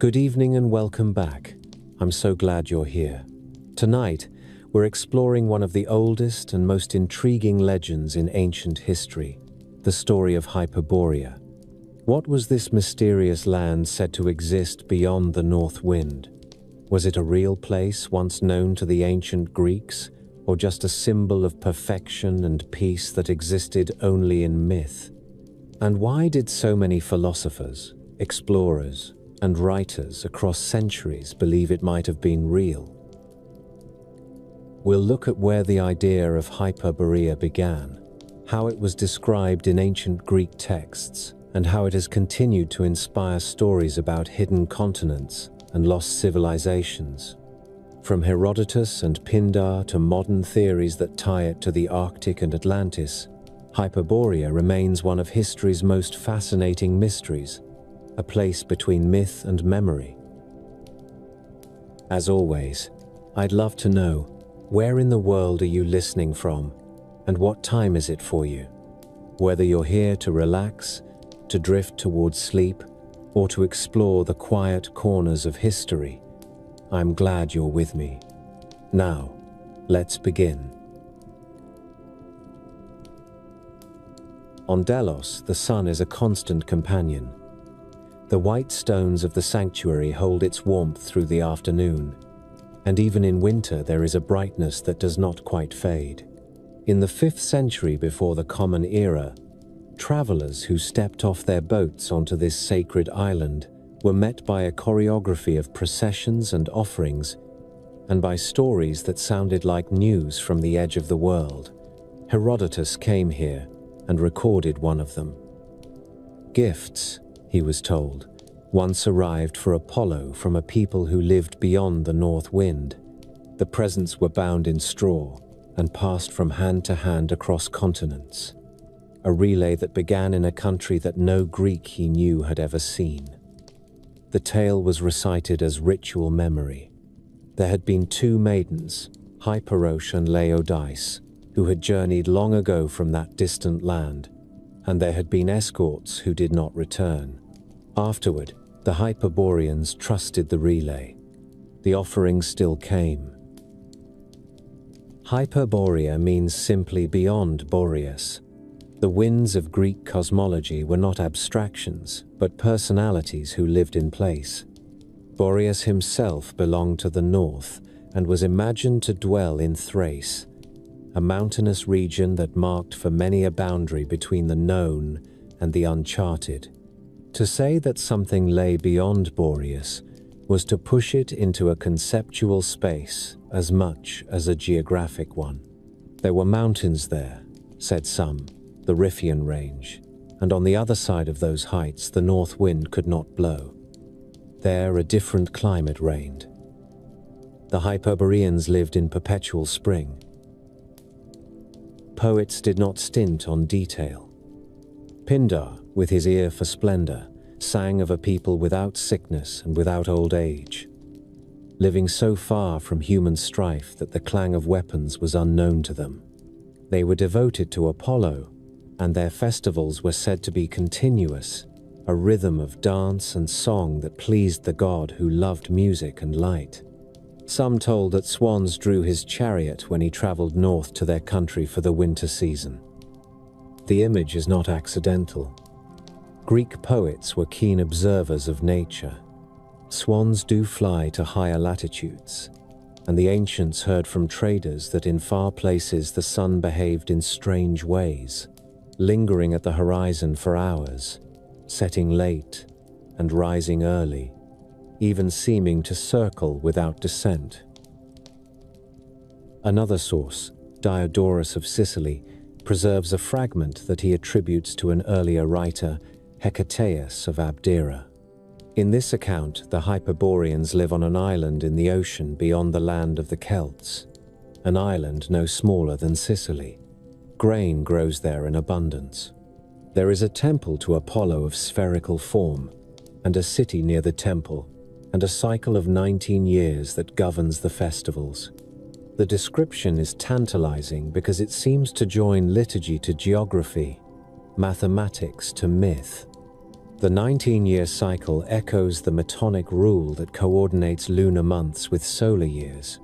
Good evening and welcome back. I'm so glad you're here. Tonight, we're exploring one of the oldest and most intriguing legends in ancient history, the story of Hyperborea. What was this mysterious land said to exist beyond the North Wind? Was it a real place once known to the ancient Greeks, or just a symbol of perfection and peace that existed only in myth? And why did so many philosophers, explorers, and writers across centuries believe it might have been real? We'll look at where the idea of Hyperborea began, how it was described in ancient Greek texts, and how it has continued to inspire stories about hidden continents and lost civilizations. From Herodotus and Pindar to modern theories that tie it to the Arctic and Atlantis, Hyperborea remains one of history's most fascinating mysteries, a place between myth and memory. As always, I'd love to know, where in the world are you listening from, and what time is it for you? Whether you're here to relax, to drift towards sleep, or to explore the quiet corners of history, I'm glad you're with me. Now, let's begin. On Delos, the sun is a constant companion. The white stones of the sanctuary hold its warmth through the afternoon, and even in winter there is a brightness that does not quite fade. In the 5th century before the Common Era, travelers who stepped off their boats onto this sacred island were met by a choreography of processions and offerings, and by stories that sounded like news from the edge of the world. Herodotus came here and recorded one of them. Gifts, he was told, once arrived for Apollo from a people who lived beyond the North Wind. The presents were bound in straw and passed from hand to hand across continents, a relay that began in a country that no Greek he knew had ever seen. The tale was recited as ritual memory. There had been 2 maidens, Hyperoche and Laodice, who had journeyed long ago from that distant land, and there had been escorts who did not return. Afterward, the Hyperboreans trusted the relay. The offerings still came. Hyperborea means simply beyond Boreas. The winds of Greek cosmology were not abstractions, but personalities who lived in place. Boreas himself belonged to the north and was imagined to dwell in Thrace, a mountainous region that marked for many a boundary between the known and the uncharted. To say that something lay beyond Boreas was to push it into a conceptual space as much as a geographic one. There were mountains there, said some, the Riphean range, and on the other side of those heights the north wind could not blow. There a different climate reigned. The Hyperboreans lived in perpetual spring. Poets did not stint on detail. Pindar, with his ear for splendor, sang of a people without sickness and without old age, living so far from human strife that the clang of weapons was unknown to them. They were devoted to Apollo, and their festivals were said to be continuous, a rhythm of dance and song that pleased the god who loved music and light. Some told that swans drew his chariot when he traveled north to their country for the winter season. The image is not accidental. Greek poets were keen observers of nature. Swans do fly to higher latitudes, and the ancients heard from traders that in far places the sun behaved in strange ways, lingering at the horizon for hours, setting late and rising early, even seeming to circle without descent. Another source, Diodorus of Sicily, preserves a fragment that he attributes to an earlier writer, Hecataeus of Abdera. In this account, the Hyperboreans live on an island in the ocean beyond the land of the Celts, an island no smaller than Sicily. Grain grows there in abundance. There is a temple to Apollo of spherical form, and a city near the temple, and a cycle of 19 years that governs the festivals. The description is tantalizing because it seems to join liturgy to geography, mathematics to myth. The 19-year cycle echoes the Metonic rule that coordinates lunar months with solar years,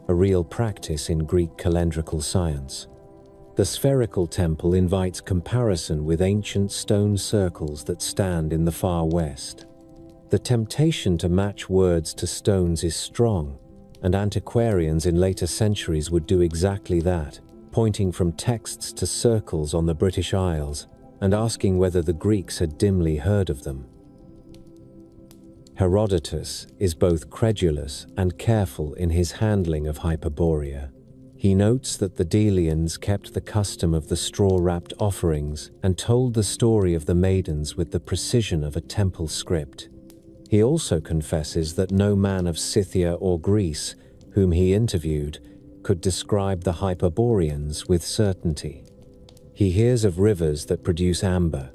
a real practice in Greek calendrical science. The spherical temple invites comparison with ancient stone circles that stand in the far west. The temptation to match words to stones is strong, and antiquarians in later centuries would do exactly that, pointing from texts to circles on the British Isles and asking whether the Greeks had dimly heard of them. Herodotus is both credulous and careful in his handling of Hyperborea. He notes that the Delians kept the custom of the straw-wrapped offerings and told the story of the maidens with the precision of a temple script. He also confesses that no man of Scythia or Greece, whom he interviewed, could describe the Hyperboreans with certainty. He hears of rivers that produce amber,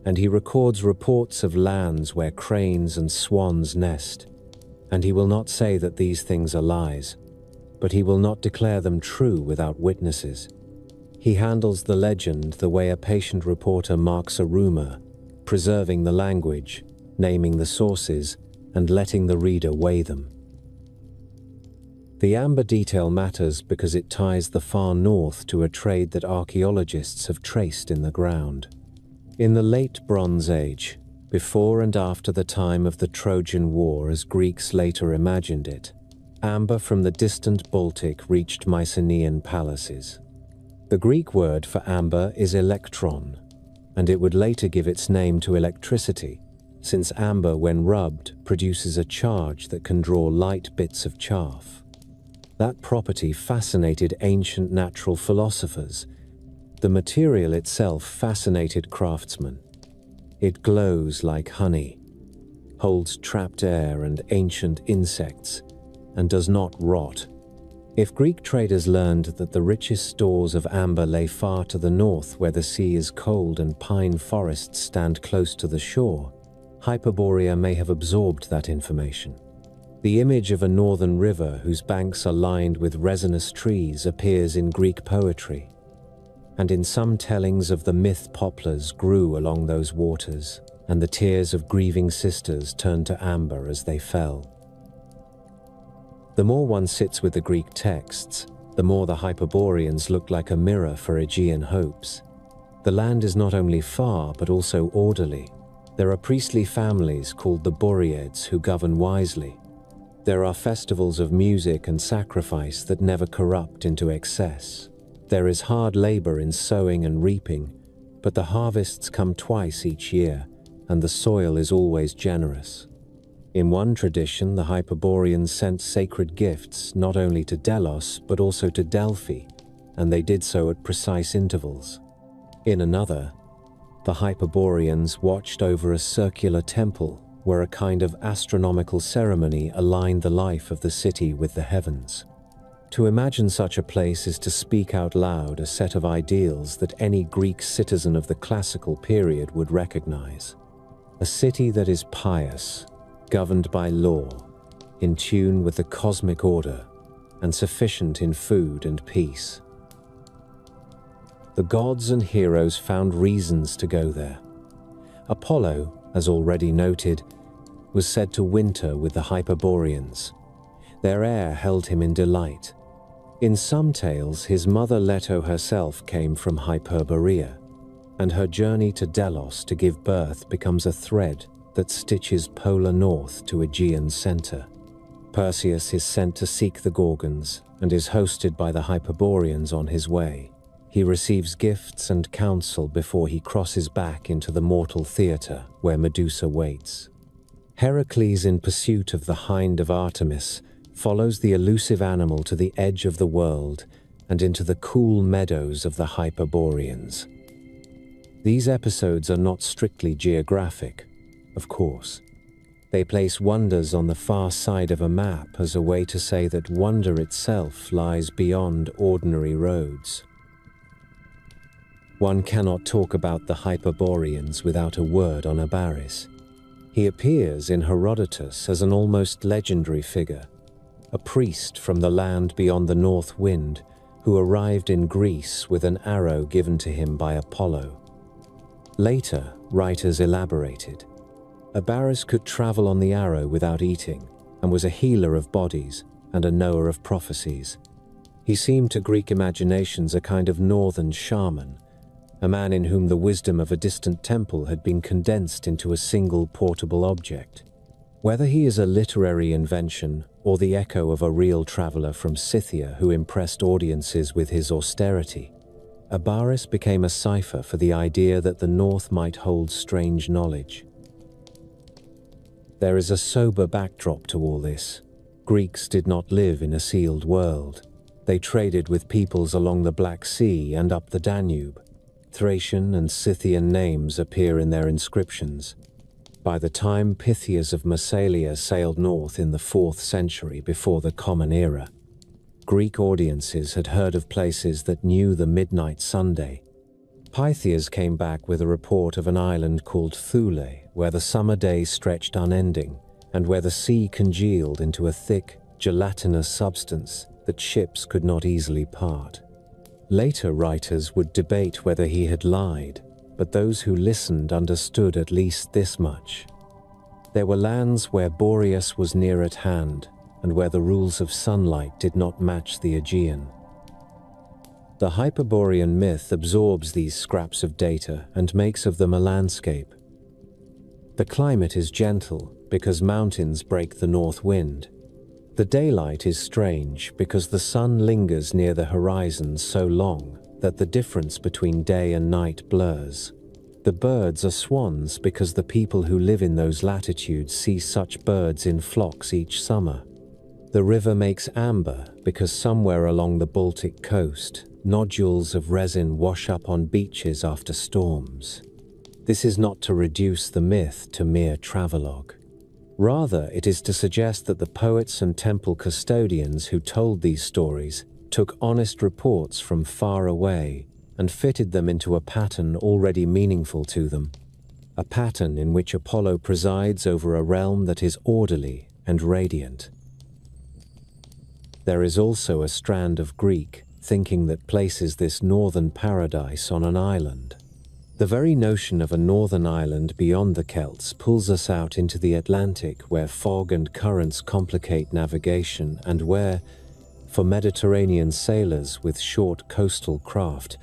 and he records reports of lands where cranes and swans nest. And he will not say that these things are lies, but he will not declare them true without witnesses. He handles the legend the way a patient reporter marks a rumor, preserving the language, naming the sources, and letting the reader weigh them. The amber detail matters because it ties the far north to a trade that archaeologists have traced in the ground. In the late Bronze Age, before and after the time of the Trojan War as Greeks later imagined it, amber from the distant Baltic reached Mycenaean palaces. The Greek word for amber is electron, and it would later give its name to electricity, since amber, when rubbed, produces a charge that can draw light bits of chaff. That property fascinated ancient natural philosophers. The material itself fascinated craftsmen. It glows like honey, holds trapped air and ancient insects, and does not rot. If Greek traders learned that the richest stores of amber lay far to the north where the sea is cold and pine forests stand close to the shore, Hyperborea may have absorbed that information. The image of a northern river whose banks are lined with resinous trees appears in Greek poetry, and in some tellings of the myth poplars grew along those waters, and the tears of grieving sisters turned to amber as they fell. The more one sits with the Greek texts, the more the Hyperboreans look like a mirror for Aegean hopes. The land is not only far but also orderly. There are priestly families called the Boreads who govern wisely. There are festivals of music and sacrifice that never corrupt into excess. There is hard labor in sowing and reaping, but the harvests come twice each year, and the soil is always generous. In one tradition, the Hyperboreans sent sacred gifts not only to Delos but also to Delphi, and they did so at precise intervals. In another, the Hyperboreans watched over a circular temple where a kind of astronomical ceremony aligned the life of the city with the heavens. To imagine such a place is to speak out loud a set of ideals that any Greek citizen of the classical period would recognize. A city that is pious, governed by law, in tune with the cosmic order, and sufficient in food and peace. The gods and heroes found reasons to go there. Apollo, as already noted, was said to winter with the Hyperboreans. Their air held him in delight. In some tales, his mother Leto herself came from Hyperborea, and her journey to Delos to give birth becomes a thread that stitches polar north to Aegean center. Perseus is sent to seek the Gorgons and is hosted by the Hyperboreans on his way. He receives gifts and counsel before he crosses back into the mortal theater where Medusa waits. Heracles, in pursuit of the hind of Artemis, follows the elusive animal to the edge of the world and into the cool meadows of the Hyperboreans. These episodes are not strictly geographic, of course. They place wonders on the far side of a map as a way to say that wonder itself lies beyond ordinary roads. One cannot talk about the Hyperboreans without a word on Abaris. He appears in Herodotus as an almost legendary figure, a priest from the land beyond the north wind who arrived in Greece with an arrow given to him by Apollo. Later, writers elaborated. Abaris could travel on the arrow without eating, and was a healer of bodies and a knower of prophecies. He seemed to Greek imaginations a kind of northern shaman, a man in whom the wisdom of a distant temple had been condensed into a single portable object. Whether he is a literary invention or the echo of a real traveler from Scythia who impressed audiences with his austerity, Abaris became a cipher for the idea that the North might hold strange knowledge. There is a sober backdrop to all this. Greeks did not live in a sealed world. They traded with peoples along the Black Sea and up the Danube. Thracian and Scythian names appear in their inscriptions. By the time Pythias of Massalia sailed north in the 4th century before the Common Era, Greek audiences had heard of places that knew the midnight Sunday. Pythias came back with a report of an island called Thule, where the summer day stretched unending, and where the sea congealed into a thick, gelatinous substance that ships could not easily part. Later writers would debate whether he had lied, but those who listened understood at least this much. There were lands where Boreas was near at hand, and where the rules of sunlight did not match the Aegean. The Hyperborean myth absorbs these scraps of data and makes of them a landscape. The climate is gentle because mountains break the north wind. The daylight is strange because the sun lingers near the horizon so long that the difference between day and night blurs. The birds are swans because the people who live in those latitudes see such birds in flocks each summer. The river makes amber because somewhere along the Baltic coast, nodules of resin wash up on beaches after storms. This is not to reduce the myth to mere travelogue. Rather, it is to suggest that the poets and temple custodians who told these stories took honest reports from far away and fitted them into a pattern already meaningful to them, a pattern in which Apollo presides over a realm that is orderly and radiant. There is also a strand of Greek thinking that places this northern paradise on an island. The very notion of a northern island beyond the Celts pulls us out into the Atlantic, where fog and currents complicate navigation and where, for Mediterranean sailors with short coastal craft,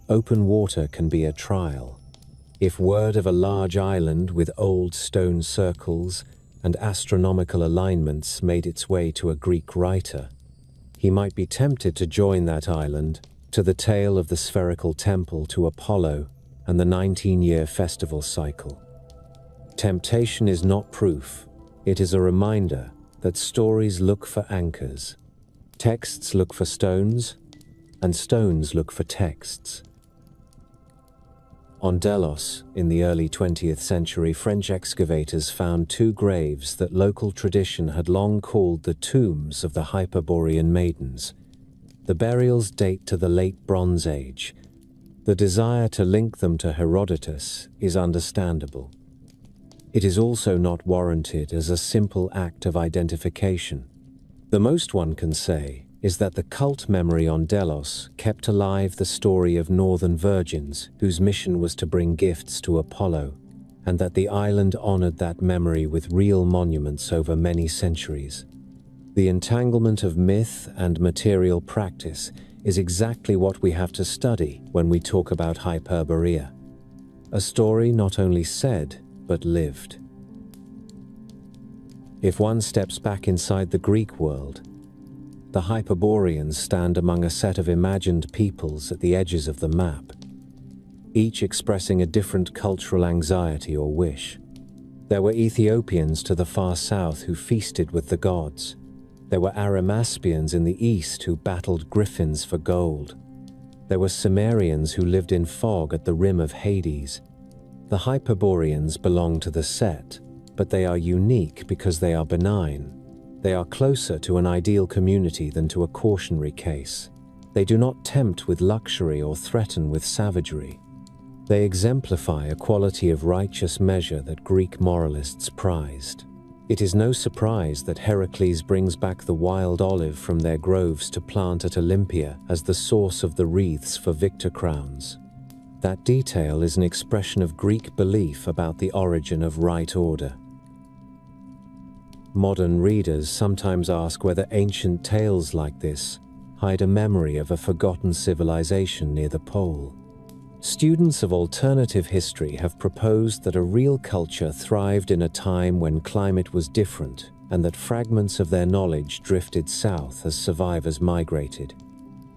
open water can be a trial. If word of a large island with old stone circles and astronomical alignments made its way to a Greek writer, he might be tempted to join that island to the tale of the spherical temple to Apollo and the 19-year festival cycle. Temptation is not proof, it is a reminder that stories look for anchors. Texts look for stones, and stones look for texts. On Delos, in the early 20th century, French excavators found 2 graves that local tradition had long called the tombs of the Hyperborean maidens. The burials date to the late Bronze Age. The desire to link them to Herodotus is understandable. It is also not warranted as a simple act of identification. The most one can say is that the cult memory on Delos kept alive the story of northern virgins whose mission was to bring gifts to Apollo, and that the island honored that memory with real monuments over many centuries. The entanglement of myth and material practice is exactly what we have to study when we talk about Hyperborea, a story not only said, but lived. If one steps back inside the Greek world, the Hyperboreans stand among a set of imagined peoples at the edges of the map, each expressing a different cultural anxiety or wish. There were Ethiopians to the far south who feasted with the gods. There were Arimaspians in the east who battled griffins for gold. There were Cimmerians who lived in fog at the rim of Hades. The Hyperboreans belong to the set, but they are unique because they are benign. They are closer to an ideal community than to a cautionary case. They do not tempt with luxury or threaten with savagery. They exemplify a quality of righteous measure that Greek moralists prized. It is no surprise that Heracles brings back the wild olive from their groves to plant at Olympia as the source of the wreaths for victor crowns. That detail is an expression of Greek belief about the origin of right order. Modern readers sometimes ask whether ancient tales like this hide a memory of a forgotten civilization near the pole. Students of alternative history have proposed that a real culture thrived in a time when climate was different and that fragments of their knowledge drifted south as survivors migrated.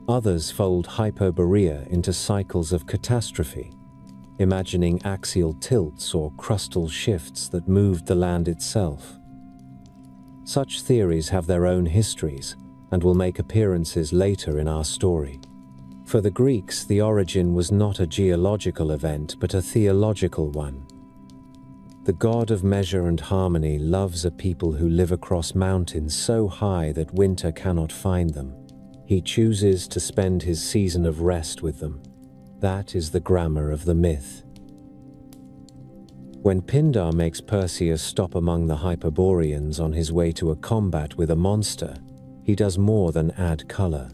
Others fold Hyperborea into cycles of catastrophe, imagining axial tilts or crustal shifts that moved the land itself. Such theories have their own histories and will make appearances later in our story. For the Greeks, the origin was not a geological event, but a theological one. The god of measure and harmony loves a people who live across mountains so high that winter cannot find them. He chooses to spend his season of rest with them. That is the grammar of the myth. When Pindar makes Perseus stop among the Hyperboreans on his way to a combat with a monster, he does more than add color.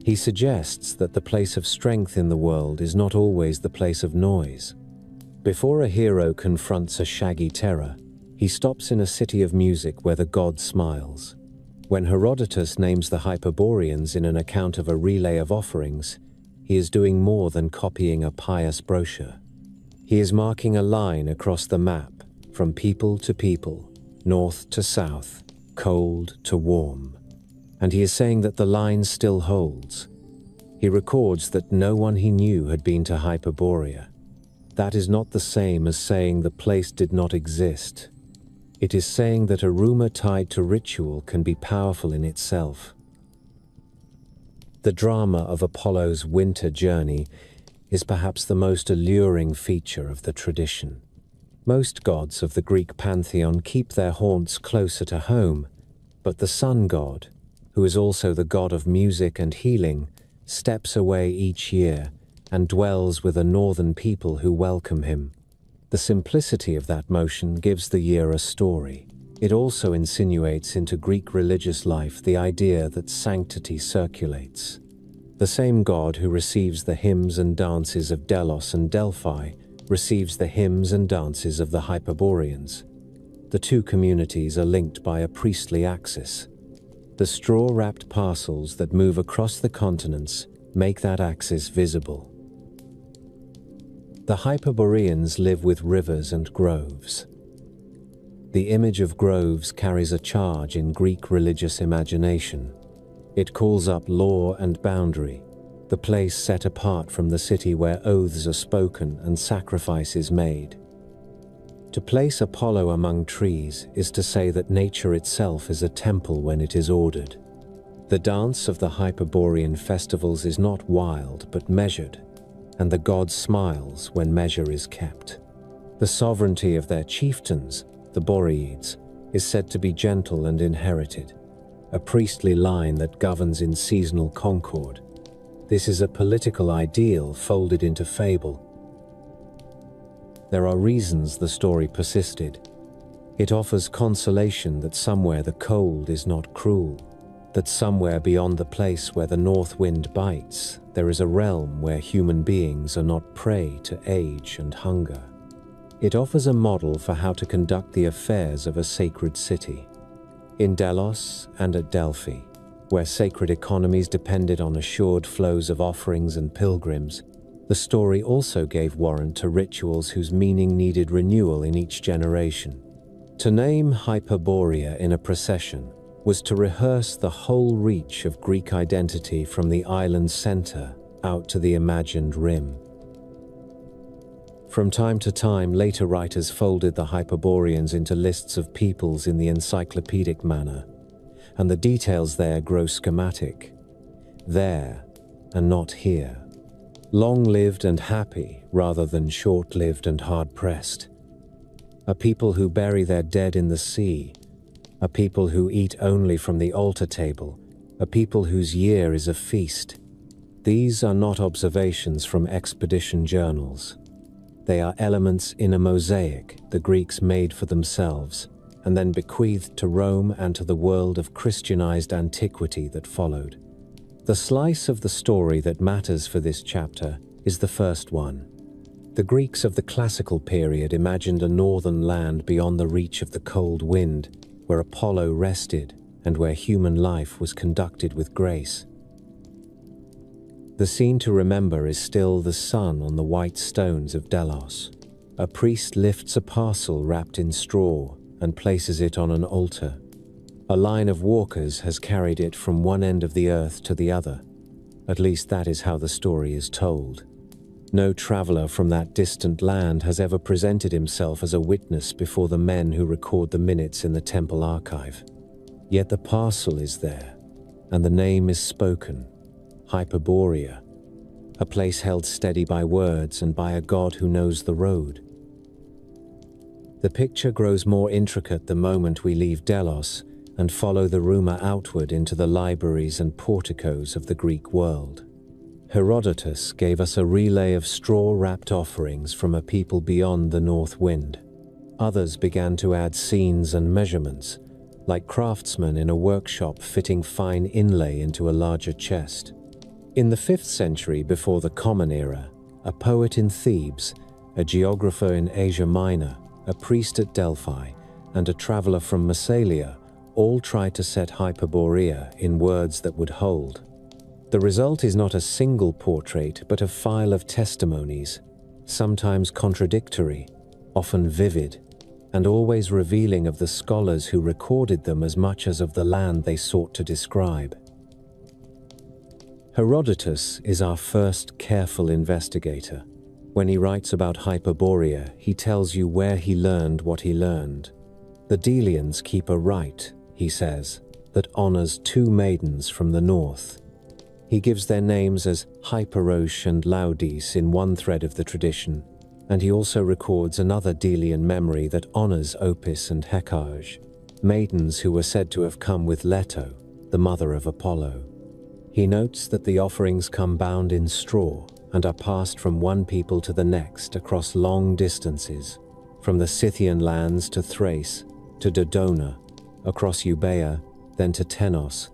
He suggests that the place of strength in the world is not always the place of noise. Before a hero confronts a shaggy terror, he stops in a city of music where the god smiles. When Herodotus names the Hyperboreans in an account of a relay of offerings, he is doing more than copying a pious brochure. He is marking a line across the map, from people to people, north to south, cold to warm. And he is saying that the line still holds. He records that no one he knew had been to Hyperborea. That is not the same as saying the place did not exist. It is saying that a rumor tied to ritual can be powerful in itself. The drama of Apollo's winter journey is perhaps the most alluring feature of the tradition. Most gods of the Greek pantheon keep their haunts closer to home, but the sun god, who is also the god of music and healing, steps away each year and dwells with a northern people who welcome him. The simplicity of that motion gives the year a story. It also insinuates into Greek religious life the idea that sanctity circulates. The same god who receives the hymns and dances of Delos and Delphi receives the hymns and dances of the Hyperboreans. The two communities are linked by a priestly axis. The straw-wrapped parcels that move across the continents make that axis visible. The Hyperboreans live with rivers and groves. The image of groves carries a charge in Greek religious imagination. It calls up law and boundary, the place set apart from the city where oaths are spoken and sacrifices made. To place Apollo among trees is to say that nature itself is a temple when it is ordered. The dance of the Hyperborean festivals is not wild but measured, and the god smiles when measure is kept. The sovereignty of their chieftains, the Boreads, is said to be gentle and inherited, a priestly line that governs in seasonal concord. This is a political ideal folded into fable. There are reasons the story persisted. It offers consolation that somewhere the cold is not cruel, that somewhere beyond the place where the north wind bites, there is a realm where human beings are not prey to age and hunger. It offers a model for how to conduct the affairs of a sacred city. In Delos and at Delphi, where sacred economies depended on assured flows of offerings and pilgrims, the story also gave warrant to rituals whose meaning needed renewal in each generation. To name Hyperborea in a procession was to rehearse the whole reach of Greek identity from the island's center out to the imagined rim. From time to time, later writers folded the Hyperboreans into lists of peoples in the encyclopedic manner, and the details there grow schematic. There, and not here. Long-lived and happy, rather than short-lived and hard-pressed. A people who bury their dead in the sea. A people who eat only from the altar table. A people whose year is a feast. These are not observations from expedition journals. They are elements in a mosaic the Greeks made for themselves, and then bequeathed to Rome and to the world of Christianized antiquity that followed. The slice of the story that matters for this chapter is the first one. The Greeks of the classical period imagined a northern land beyond the reach of the cold wind, where Apollo rested and where human life was conducted with grace. The scene to remember is still the sun on the white stones of Delos. A priest lifts a parcel wrapped in straw and places it on an altar. A line of walkers has carried it from one end of the earth to the other. At least that is how the story is told. No traveler from that distant land has ever presented himself as a witness before the men who record the minutes in the temple archive. Yet the parcel is there, and the name is spoken, Hyperborea, a place held steady by words and by a god who knows the road. The picture grows more intricate the moment we leave Delos and follow the rumor outward into the libraries and porticos of the Greek world. Herodotus gave us a relay of straw-wrapped offerings from a people beyond the north wind. Others began to add scenes and measurements, like craftsmen in a workshop fitting fine inlay into a larger chest. In the 5th century before the Common Era, a poet in Thebes, a geographer in Asia Minor, a priest at Delphi, and a traveler from Massalia all tried to set Hyperborea in words that would hold. The result is not a single portrait, but a file of testimonies, sometimes contradictory, often vivid, and always revealing of the scholars who recorded them as much as of the land they sought to describe. Herodotus is our first careful investigator. When he writes about Hyperborea, he tells you where he learned what he learned. The Delians keep a rite, he says, that honors 2 maidens from the north. He gives their names as Hyperoche and Laodice in one thread of the tradition, and he also records another Delian memory that honors Opis and Hecate, maidens who were said to have come with Leto, the mother of Apollo. He notes that the offerings come bound in straw and are passed from one people to the next across long distances, from the Scythian lands to Thrace, to Dodona, across Euboea, then to Tenos,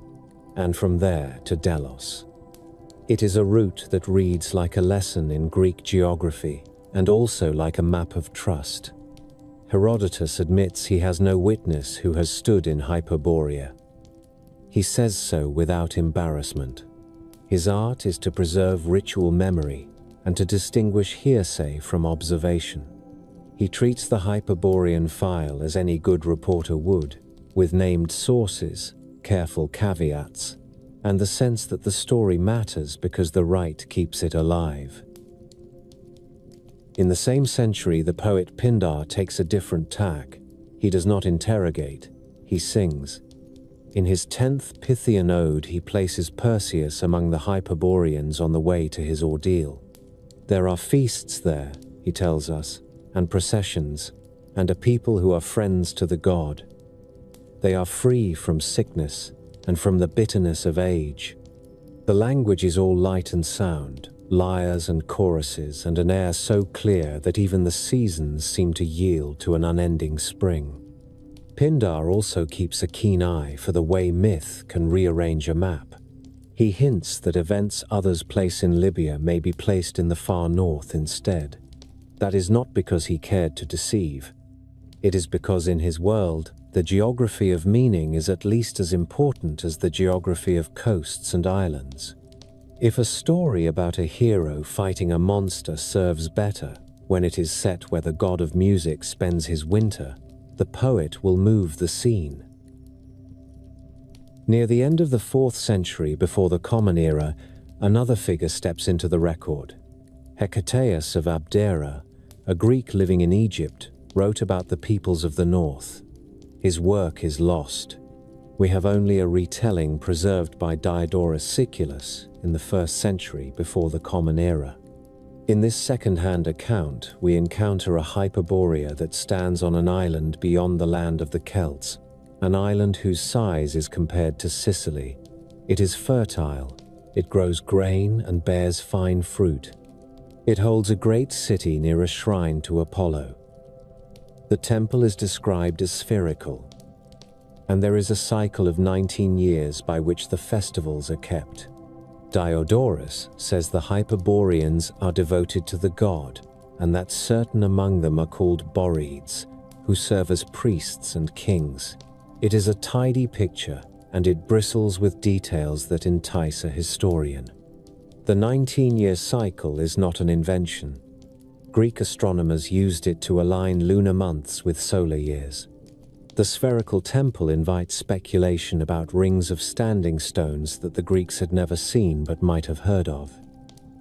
and from there to Delos. It is a route that reads like a lesson in Greek geography and also like a map of trust. Herodotus admits he has no witness who has stood in Hyperborea. He says so without embarrassment. His art is to preserve ritual memory and to distinguish hearsay from observation. He treats the Hyperborean file as any good reporter would, with named sources, careful caveats, and the sense that the story matters because the rite keeps it alive. In the same century, the poet Pindar takes a different tack. He does not interrogate, he sings. In his 10th Pythian ode, he places Perseus among the Hyperboreans on the way to his ordeal. There are feasts there, he tells us, and processions, and a people who are friends to the god. They are free from sickness and from the bitterness of age. The language is all light and sound, lyres and choruses, and an air so clear that even the seasons seem to yield to an unending spring. Pindar also keeps a keen eye for the way myth can rearrange a map. He hints that events others place in Libya may be placed in the far north instead. That is not because he cared to deceive. It is because in his world, the geography of meaning is at least as important as the geography of coasts and islands. If a story about a hero fighting a monster serves better when it is set where the god of music spends his winter, the poet will move the scene. Near the end of the 4th century before the Common Era, another figure steps into the record. Hecataeus of Abdera, a Greek living in Egypt, wrote about the peoples of the north. His work is lost. We have only a retelling preserved by Diodorus Siculus in the 1st century before the Common Era. In this second-hand account, we encounter a Hyperborea that stands on an island beyond the land of the Celts, an island whose size is compared to Sicily. It is fertile, it grows grain and bears fine fruit. It holds a great city near a shrine to Apollo. The temple is described as spherical, and there is a cycle of 19 years by which the festivals are kept. Diodorus says the Hyperboreans are devoted to the god, and that certain among them are called Boreads, who serve as priests and kings. It is a tidy picture, and it bristles with details that entice a historian. The 19-year cycle is not an invention. Greek astronomers used it to align lunar months with solar years. The spherical temple invites speculation about rings of standing stones that the Greeks had never seen but might have heard of.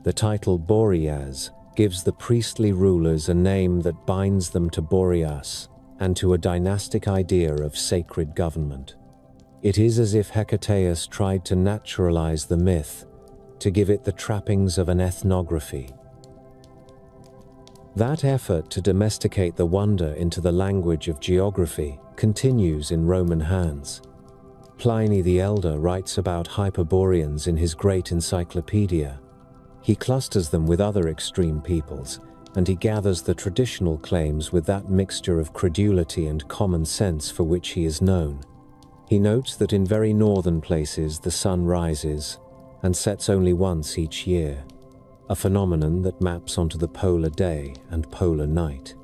The title Boreas gives the priestly rulers a name that binds them to Boreas and to a dynastic idea of sacred government. It is as if Hecataeus tried to naturalize the myth, to give it the trappings of an ethnography. That effort to domesticate the wonder into the language of geography continues in Roman hands. Pliny the Elder writes about Hyperboreans in his great encyclopedia. He clusters them with other extreme peoples, and he gathers the traditional claims with that mixture of credulity and common sense for which he is known. He notes that in very northern places the sun rises and sets only once each year, a phenomenon that maps onto the polar day and polar night.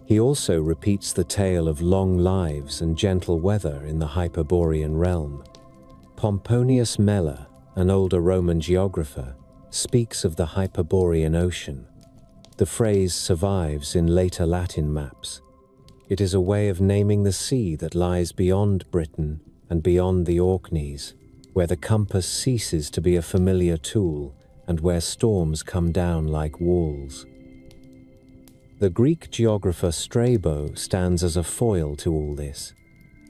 He also repeats the tale of long lives and gentle weather in the Hyperborean realm. Pomponius Mela, an older Roman geographer, speaks of the Hyperborean Ocean. The phrase survives in later Latin maps. It is a way of naming the sea that lies beyond Britain and beyond the Orkneys, where the compass ceases to be a familiar tool and where storms come down like walls. The Greek geographer Strabo stands as a foil to all this.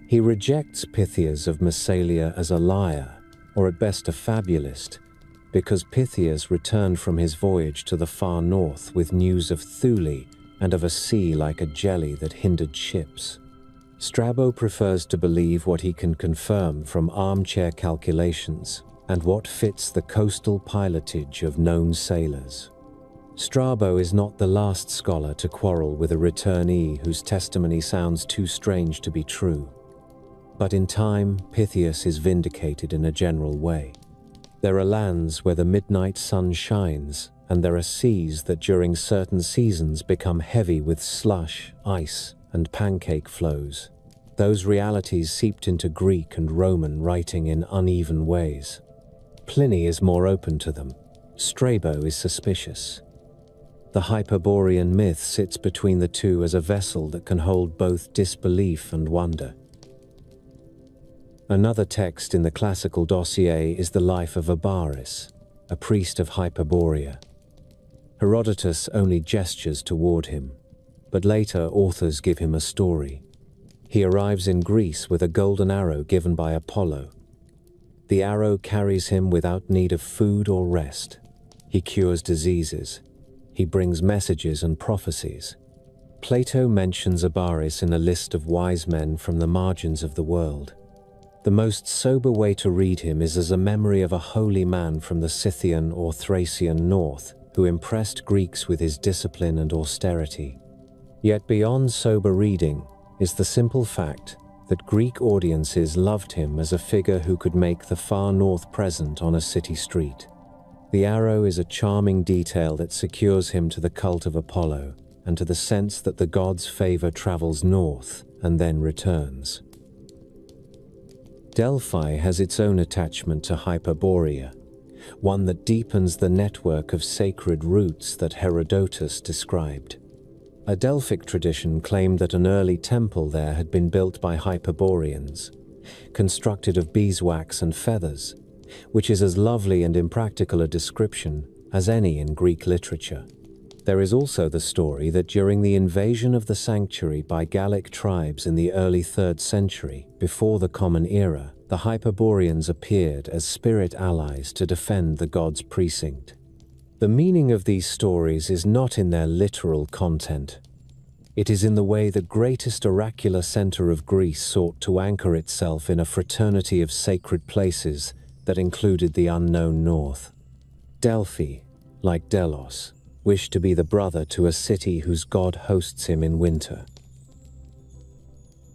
He rejects Pythias of Massalia as a liar, or at best a fabulist, because Pythias returned from his voyage to the far north with news of Thule and of a sea like a jelly that hindered ships. Strabo prefers to believe what he can confirm from armchair calculations and what fits the coastal pilotage of known sailors. Strabo is not the last scholar to quarrel with a returnee whose testimony sounds too strange to be true. But in time, Pythias is vindicated in a general way. There are lands where the midnight sun shines, and there are seas that during certain seasons become heavy with slush, ice, and pancake flows. Those realities seeped into Greek and Roman writing in uneven ways. Pliny is more open to them. Strabo is suspicious. The Hyperborean myth sits between the two as a vessel that can hold both disbelief and wonder. Another text in the classical dossier is the life of Abaris, a priest of Hyperborea. Herodotus only gestures toward him, but later authors give him a story. He arrives in Greece with a golden arrow given by Apollo. The arrow carries him without need of food or rest. He cures diseases. He brings messages and prophecies. Plato mentions Abaris in a list of wise men from the margins of the world. The most sober way to read him is as a memory of a holy man from the Scythian or Thracian north who impressed Greeks with his discipline and austerity. Yet beyond sober reading is the simple fact that Greek audiences loved him as a figure who could make the far north present on a city street. The arrow is a charming detail that secures him to the cult of Apollo and to the sense that the god's favor travels north and then returns. Delphi has its own attachment to Hyperborea, one that deepens the network of sacred roots that Herodotus described. A Delphic tradition claimed that an early temple there had been built by Hyperboreans, constructed of beeswax and feathers, which is as lovely and impractical a description as any in Greek literature. There is also the story that during the invasion of the sanctuary by Gallic tribes in the early 3rd century, before the Common Era, the Hyperboreans appeared as spirit allies to defend the god's precinct. The meaning of these stories is not in their literal content. It is in the way the greatest oracular center of Greece sought to anchor itself in a fraternity of sacred places that included the unknown north. Delphi, like Delos, wished to be the brother to a city whose god hosts him in winter.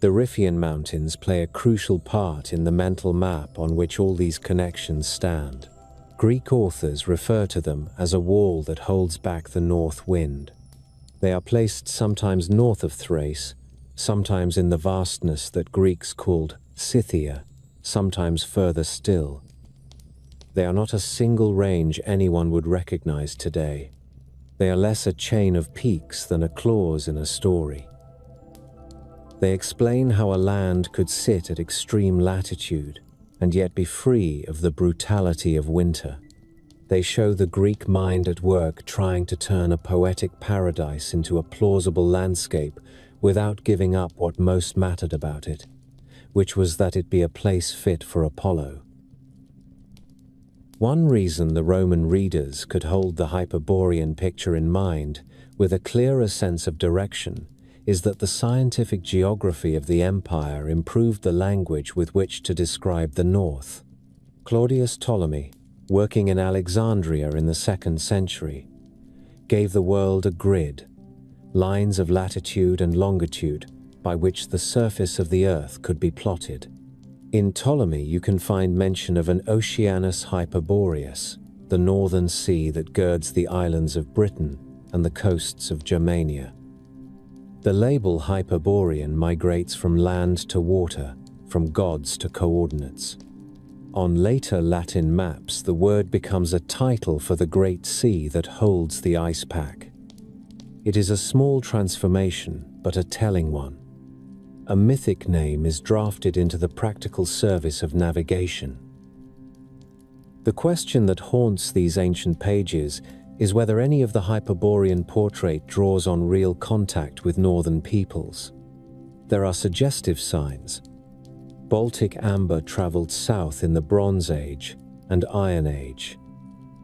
The Riphean Mountains play a crucial part in the mental map on which all these connections stand. Greek authors refer to them as a wall that holds back the north wind. They are placed sometimes north of Thrace, sometimes in the vastness that Greeks called Scythia, sometimes further still. They are not a single range anyone would recognize today. They are less a chain of peaks than a clause in a story. They explain how a land could sit at extreme latitude and yet be free of the brutality of winter. They show the Greek mind at work trying to turn a poetic paradise into a plausible landscape without giving up what most mattered about it, which was that it be a place fit for Apollo. One reason the Roman readers could hold the Hyperborean picture in mind with a clearer sense of direction is that the scientific geography of the empire improved the language with which to describe the north. Claudius Ptolemy, working in Alexandria in the 2nd century, gave the world a grid, lines of latitude and longitude by which the surface of the earth could be plotted. In Ptolemy you can find mention of an Oceanus Hyperboreus, the northern sea that girds the islands of Britain and the coasts of Germania. The label Hyperborean migrates from land to water, from gods to coordinates. On later Latin maps, the word becomes a title for the Great Sea that holds the ice pack. It is a small transformation, but a telling one. A mythic name is drafted into the practical service of navigation. The question that haunts these ancient pages is whether any of the Hyperborean portrait draws on real contact with northern peoples. There are suggestive signs. Baltic amber traveled south in the Bronze Age and Iron Age.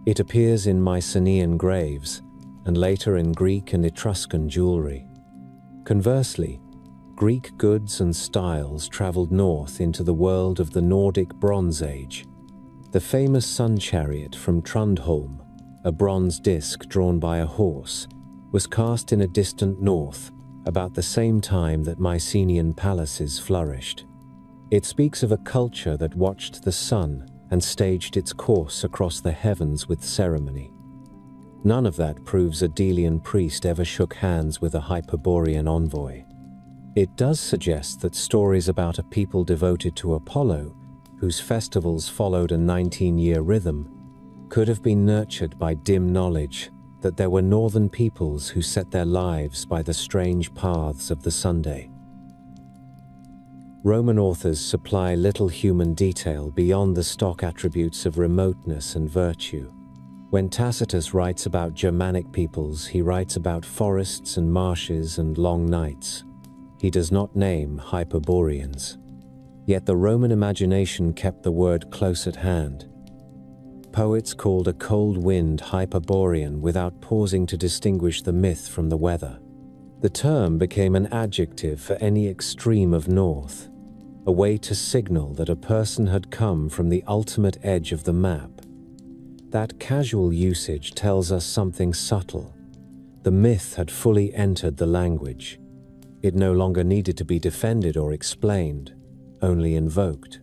It appears in Mycenaean graves and later in Greek and Etruscan jewelry. Conversely, Greek goods and styles traveled north into the world of the Nordic Bronze Age. The famous sun chariot from Trundholm, a bronze disc drawn by a horse, was cast in a distant north about the same time that Mycenaean palaces flourished. It speaks of a culture that watched the sun and staged its course across the heavens with ceremony. None of that proves a Delian priest ever shook hands with a Hyperborean envoy. It does suggest that stories about a people devoted to Apollo, whose festivals followed a 19-year rhythm, could have been nurtured by dim knowledge that there were northern peoples who set their lives by the strange paths of the Sunday. Roman authors supply little human detail beyond the stock attributes of remoteness and virtue. When Tacitus writes about Germanic peoples, he writes about forests and marshes and long nights. He does not name Hyperboreans. Yet the Roman imagination kept the word close at hand. Poets called a cold wind Hyperborean without pausing to distinguish the myth from the weather. The term became an adjective for any extreme of north, a way to signal that a person had come from the ultimate edge of the map. That casual usage tells us something subtle. The myth had fully entered the language. It no longer needed to be defended or explained, only invoked.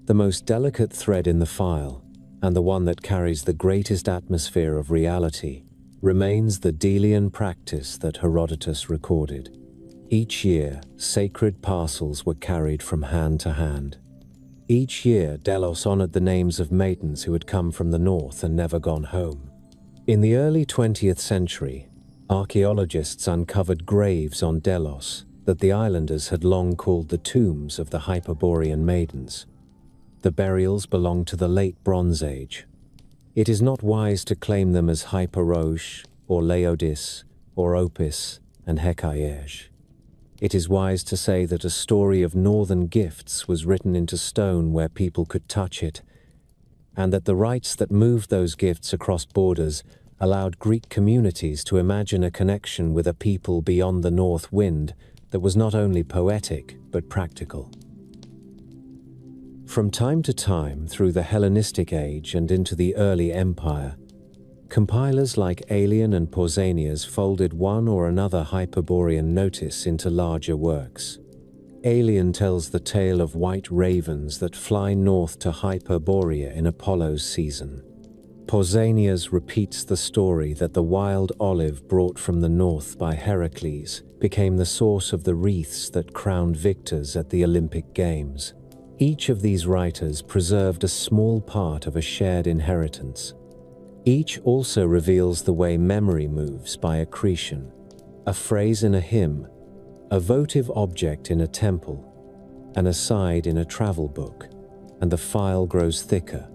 The most delicate thread in the file, and the one that carries the greatest atmosphere of reality, remains the Delian practice that Herodotus recorded. Each year, sacred parcels were carried from hand to hand. Each year, Delos honored the names of maidens who had come from the north and never gone home. In the early 20th century, archaeologists uncovered graves on Delos that the islanders had long called the tombs of the Hyperborean maidens. The burials belong to the late Bronze Age. It is not wise to claim them as Hyperosh, or Laodis, or Opis, and Hecaiege. It is wise to say that a story of northern gifts was written into stone where people could touch it, and that the rites that moved those gifts across borders allowed Greek communities to imagine a connection with a people beyond the north wind that was not only poetic but practical. From time to time, through the Hellenistic age and into the early empire, compilers like Aelian and Pausanias folded one or another Hyperborean notice into larger works. Alien tells the tale of white ravens that fly north to Hyperborea in Apollo's season. Pausanias repeats the story that the wild olive brought from the north by Heracles became the source of the wreaths that crowned victors at the Olympic Games. Each of these writers preserved a small part of a shared inheritance. Each also reveals the way memory moves by accretion, a phrase in a hymn, a votive object in a temple, an aside in a travel book, and the file grows thicker.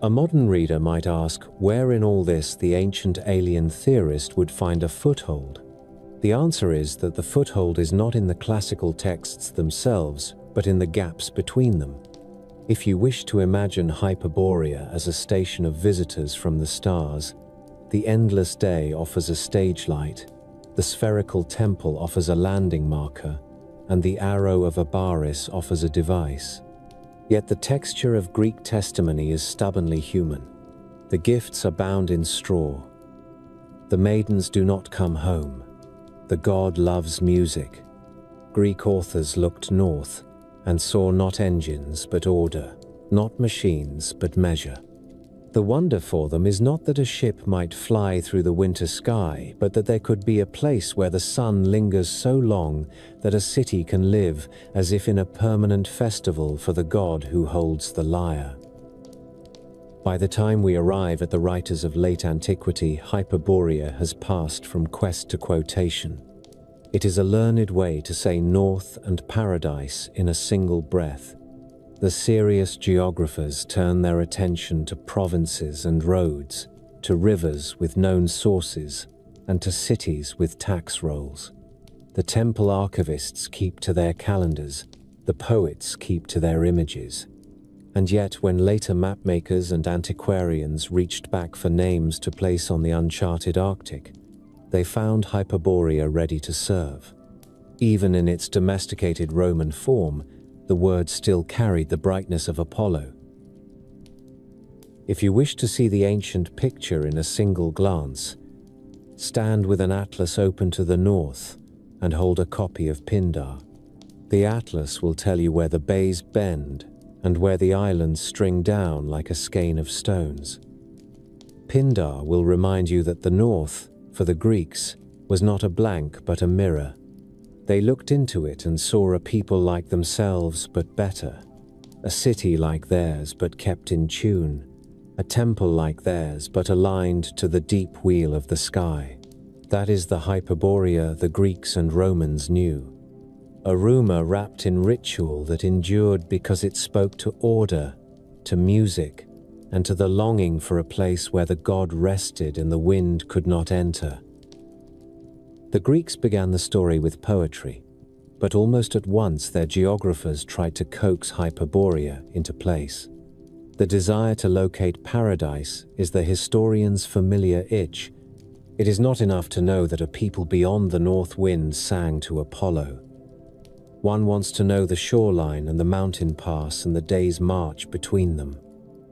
A modern reader might ask where in all this the ancient alien theorist would find a foothold. The answer is that the foothold is not in the classical texts themselves, but in the gaps between them. If you wish to imagine Hyperborea as a station of visitors from the stars, the endless day offers a stage light, the spherical temple offers a landing marker, and the arrow of Abaris offers a device. Yet the texture of Greek testimony is stubbornly human. The gifts are bound in straw. The maidens do not come home. The god loves music. Greek authors looked north and saw not engines but order, not machines but measure. The wonder for them is not that a ship might fly through the winter sky, but that there could be a place where the sun lingers so long that a city can live as if in a permanent festival for the god who holds the lyre. By the time we arrive at the writers of late antiquity, Hyperborea has passed from quest to quotation. It is a learned way to say north and paradise in a single breath. The serious geographers turn their attention to provinces and roads, to rivers with known sources, and to cities with tax rolls. The temple archivists keep to their calendars, the poets keep to their images. And yet, when later mapmakers and antiquarians reached back for names to place on the uncharted Arctic, they found Hyperborea ready to serve. Even in its domesticated Roman form, the word still carried the brightness of Apollo. If you wish to see the ancient picture in a single glance, stand with an atlas open to the north and hold a copy of Pindar. The atlas will tell you where the bays bend and where the islands string down like a skein of stones. Pindar will remind you that the north, for the Greeks, was not a blank but a mirror. They looked into it and saw a people like themselves but better, a city like theirs but kept in tune, a temple like theirs but aligned to the deep wheel of the sky. That is the Hyperborea the Greeks and Romans knew. A rumor wrapped in ritual that endured because it spoke to order, to music, and to the longing for a place where the god rested and the wind could not enter. The Greeks began the story with poetry, but almost at once their geographers tried to coax Hyperborea into place. The desire to locate paradise is the historian's familiar itch. It is not enough to know that a people beyond the north wind sang to Apollo. One wants to know the shoreline and the mountain pass and the day's march between them.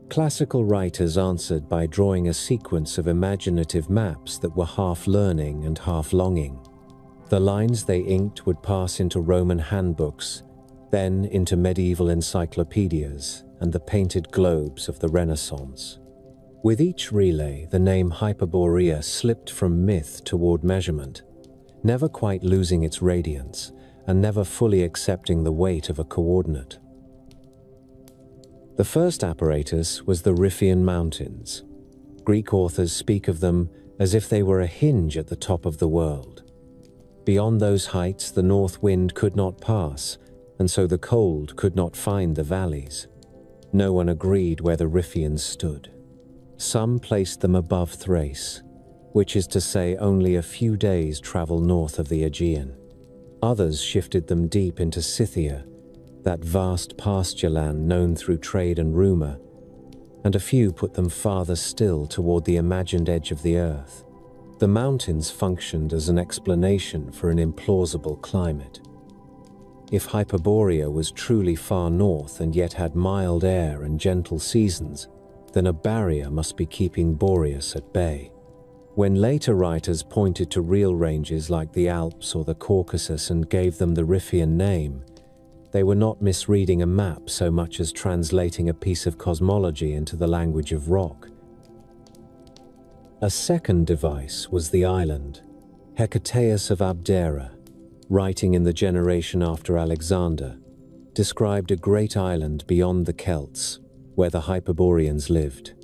Classical writers answered by drawing a sequence of imaginative maps that were half learning and half longing. The lines they inked would pass into Roman handbooks, then into medieval encyclopedias and the painted globes of the Renaissance. With each relay, the name Hyperborea slipped from myth toward measurement, never quite losing its radiance and never fully accepting the weight of a coordinate. The first apparatus was the Riphean Mountains. Greek authors speak of them as if they were a hinge at the top of the world. Beyond those heights, the north wind could not pass, and so the cold could not find the valleys. No one agreed where the Ripheans stood. Some placed them above Thrace, which is to say only a few days' travel north of the Aegean. Others shifted them deep into Scythia, that vast pasture land known through trade and rumor, and a few put them farther still toward the imagined edge of the earth. The mountains functioned as an explanation for an implausible climate. If Hyperborea was truly far north and yet had mild air and gentle seasons, then a barrier must be keeping Boreas at bay. When later writers pointed to real ranges like the Alps or the Caucasus and gave them the Riphean name, they were not misreading a map so much as translating a piece of cosmology into the language of rock. A second device was the island. Hecataeus of Abdera, writing in the generation after Alexander, described a great island beyond the Celts, where the Hyperboreans lived.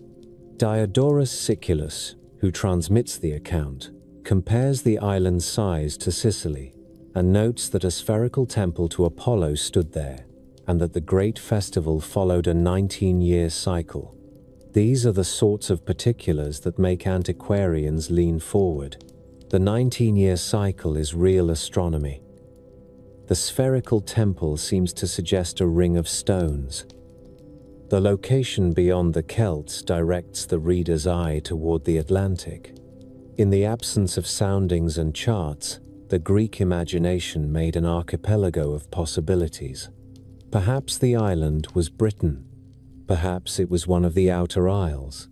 Diodorus Siculus, who transmits the account, compares the island's size to Sicily, and notes that a spherical temple to Apollo stood there, and that the great festival followed a 19-year cycle. These are the sorts of particulars that make antiquarians lean forward. The 19-year cycle is real astronomy. The spherical temple seems to suggest a ring of stones. The location beyond the Celts directs the reader's eye toward the Atlantic. In the absence of soundings and charts, the Greek imagination made an archipelago of possibilities. Perhaps the island was Britain. Perhaps it was one of the outer isles.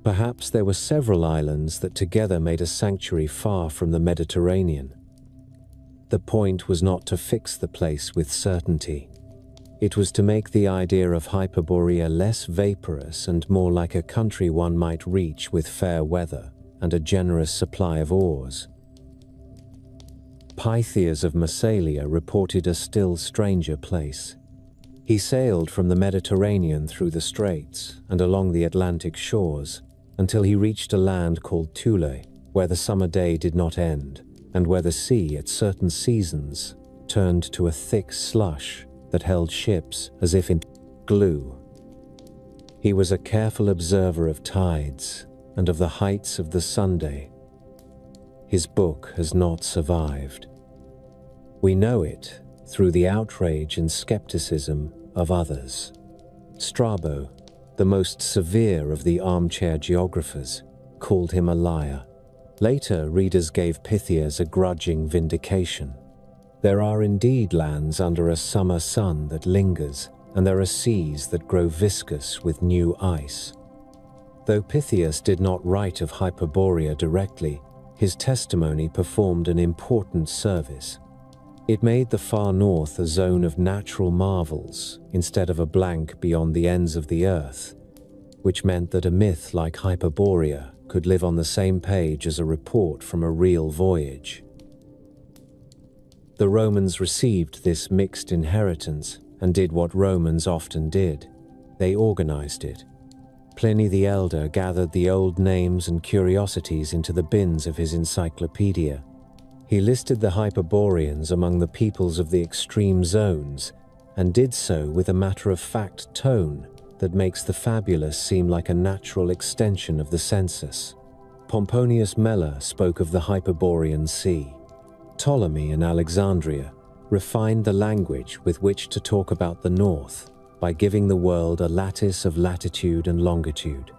Perhaps there were several islands that together made a sanctuary far from the Mediterranean. The point was not to fix the place with certainty. It was to make the idea of Hyperborea less vaporous and more like a country one might reach with fair weather and a generous supply of oars. Pytheas of Massalia reported a still stranger place. He sailed from the Mediterranean through the straits and along the Atlantic shores until he reached a land called Thule, where the summer day did not end, and where the sea at certain seasons turned to a thick slush that held ships as if in glue. He was a careful observer of tides and of the heights of the Sunday. His book has not survived. We know it through the outrage and skepticism of others. Strabo, the most severe of the armchair geographers, called him a liar. Later, readers gave Pythias a grudging vindication. There are indeed lands under a summer sun that lingers, and there are seas that grow viscous with new ice. Though Pythias did not write of Hyperborea directly, his testimony performed an important service. It made the far north a zone of natural marvels instead of a blank beyond the ends of the earth, which meant that a myth like Hyperborea could live on the same page as a report from a real voyage. The Romans received this mixed inheritance and did what Romans often did. They organized it. Pliny the Elder gathered the old names and curiosities into the bins of his encyclopedia. He listed the Hyperboreans among the peoples of the extreme zones, and did so with a matter-of-fact tone that makes the fabulous seem like a natural extension of the census. Pomponius Mela spoke of the Hyperborean Sea. Ptolemy in Alexandria refined the language with which to talk about the north by giving the world a lattice of latitude and longitude.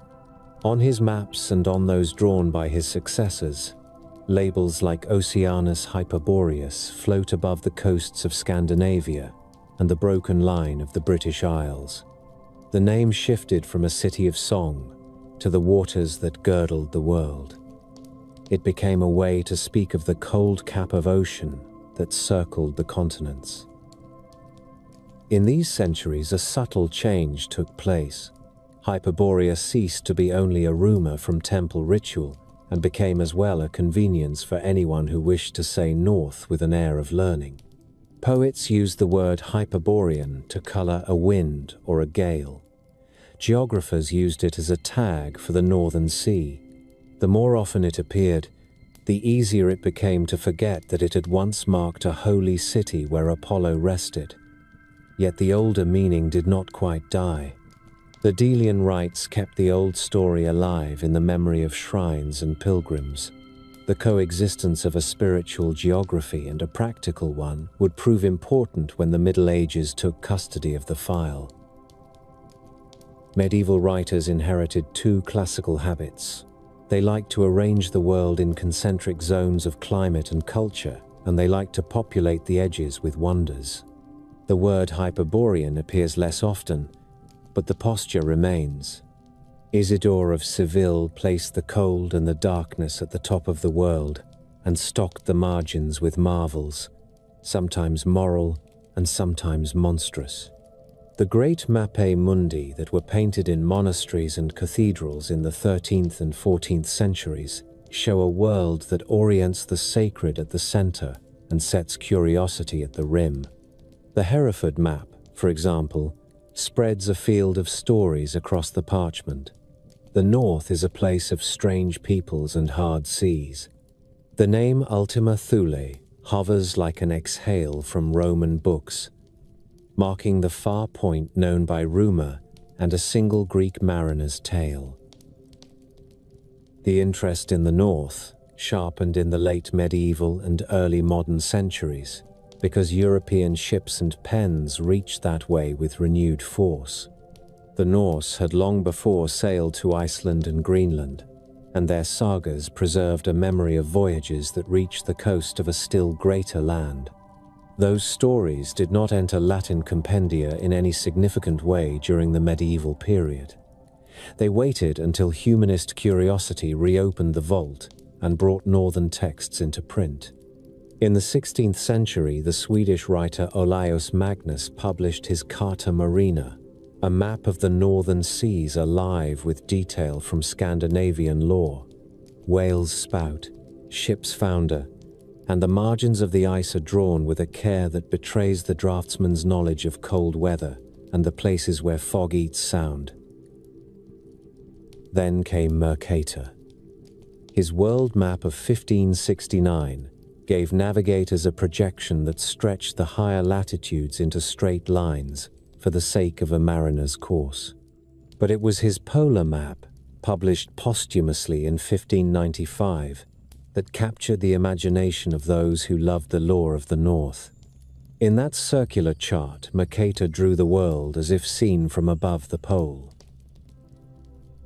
On his maps and on those drawn by his successors, labels like Oceanus Hyperboreus float above the coasts of Scandinavia and the broken line of the British Isles. The name shifted from a city of song to the waters that girdled the world. It became a way to speak of the cold cap of ocean that circled the continents. In these centuries, a subtle change took place. Hyperborea ceased to be only a rumor from temple ritual and became as well a convenience for anyone who wished to say north with an air of learning. Poets used the word Hyperborean to color a wind or a gale. Geographers used it as a tag for the northern sea. The more often it appeared, the easier it became to forget that it had once marked a holy city where Apollo rested. Yet the older meaning did not quite die. The Delian rites kept the old story alive in the memory of shrines and pilgrims. The coexistence of a spiritual geography and a practical one would prove important when the Middle Ages took custody of the file. Medieval writers inherited two classical habits. They liked to arrange the world in concentric zones of climate and culture, and they liked to populate the edges with wonders. The word Hyperborean appears less often, but the posture remains. Isidore of Seville placed the cold and the darkness at the top of the world and stocked the margins with marvels, sometimes moral and sometimes monstrous. The great Mappe Mundi that were painted in monasteries and cathedrals in the 13th and 14th centuries show a world that orients the sacred at the center and sets curiosity at the rim. The Hereford map, for example, spreads a field of stories across the parchment. The north is a place of strange peoples and hard seas. The name Ultima Thule hovers like an exhale from Roman books, marking the far point known by rumor and a single Greek mariner's tale. The interest in the north sharpened in the late medieval and early modern centuries because European ships and pens reached that way with renewed force. The Norse had long before sailed to Iceland and Greenland, and their sagas preserved a memory of voyages that reached the coast of a still greater land. Those stories did not enter Latin compendia in any significant way during the medieval period. They waited until humanist curiosity reopened the vault and brought northern texts into print. In the 16th century, the Swedish writer Olaus Magnus published his Carta Marina, a map of the northern seas alive with detail from Scandinavian lore. Whales spout, ships founder, and the margins of the ice are drawn with a care that betrays the draftsman's knowledge of cold weather and the places where fog eats sound. Then came Mercator. His world map of 1569 gave navigators a projection that stretched the higher latitudes into straight lines for the sake of a mariner's course. But it was his polar map, published posthumously in 1595, that captured the imagination of those who loved the lore of the North. In that circular chart, Mercator drew the world as if seen from above the pole.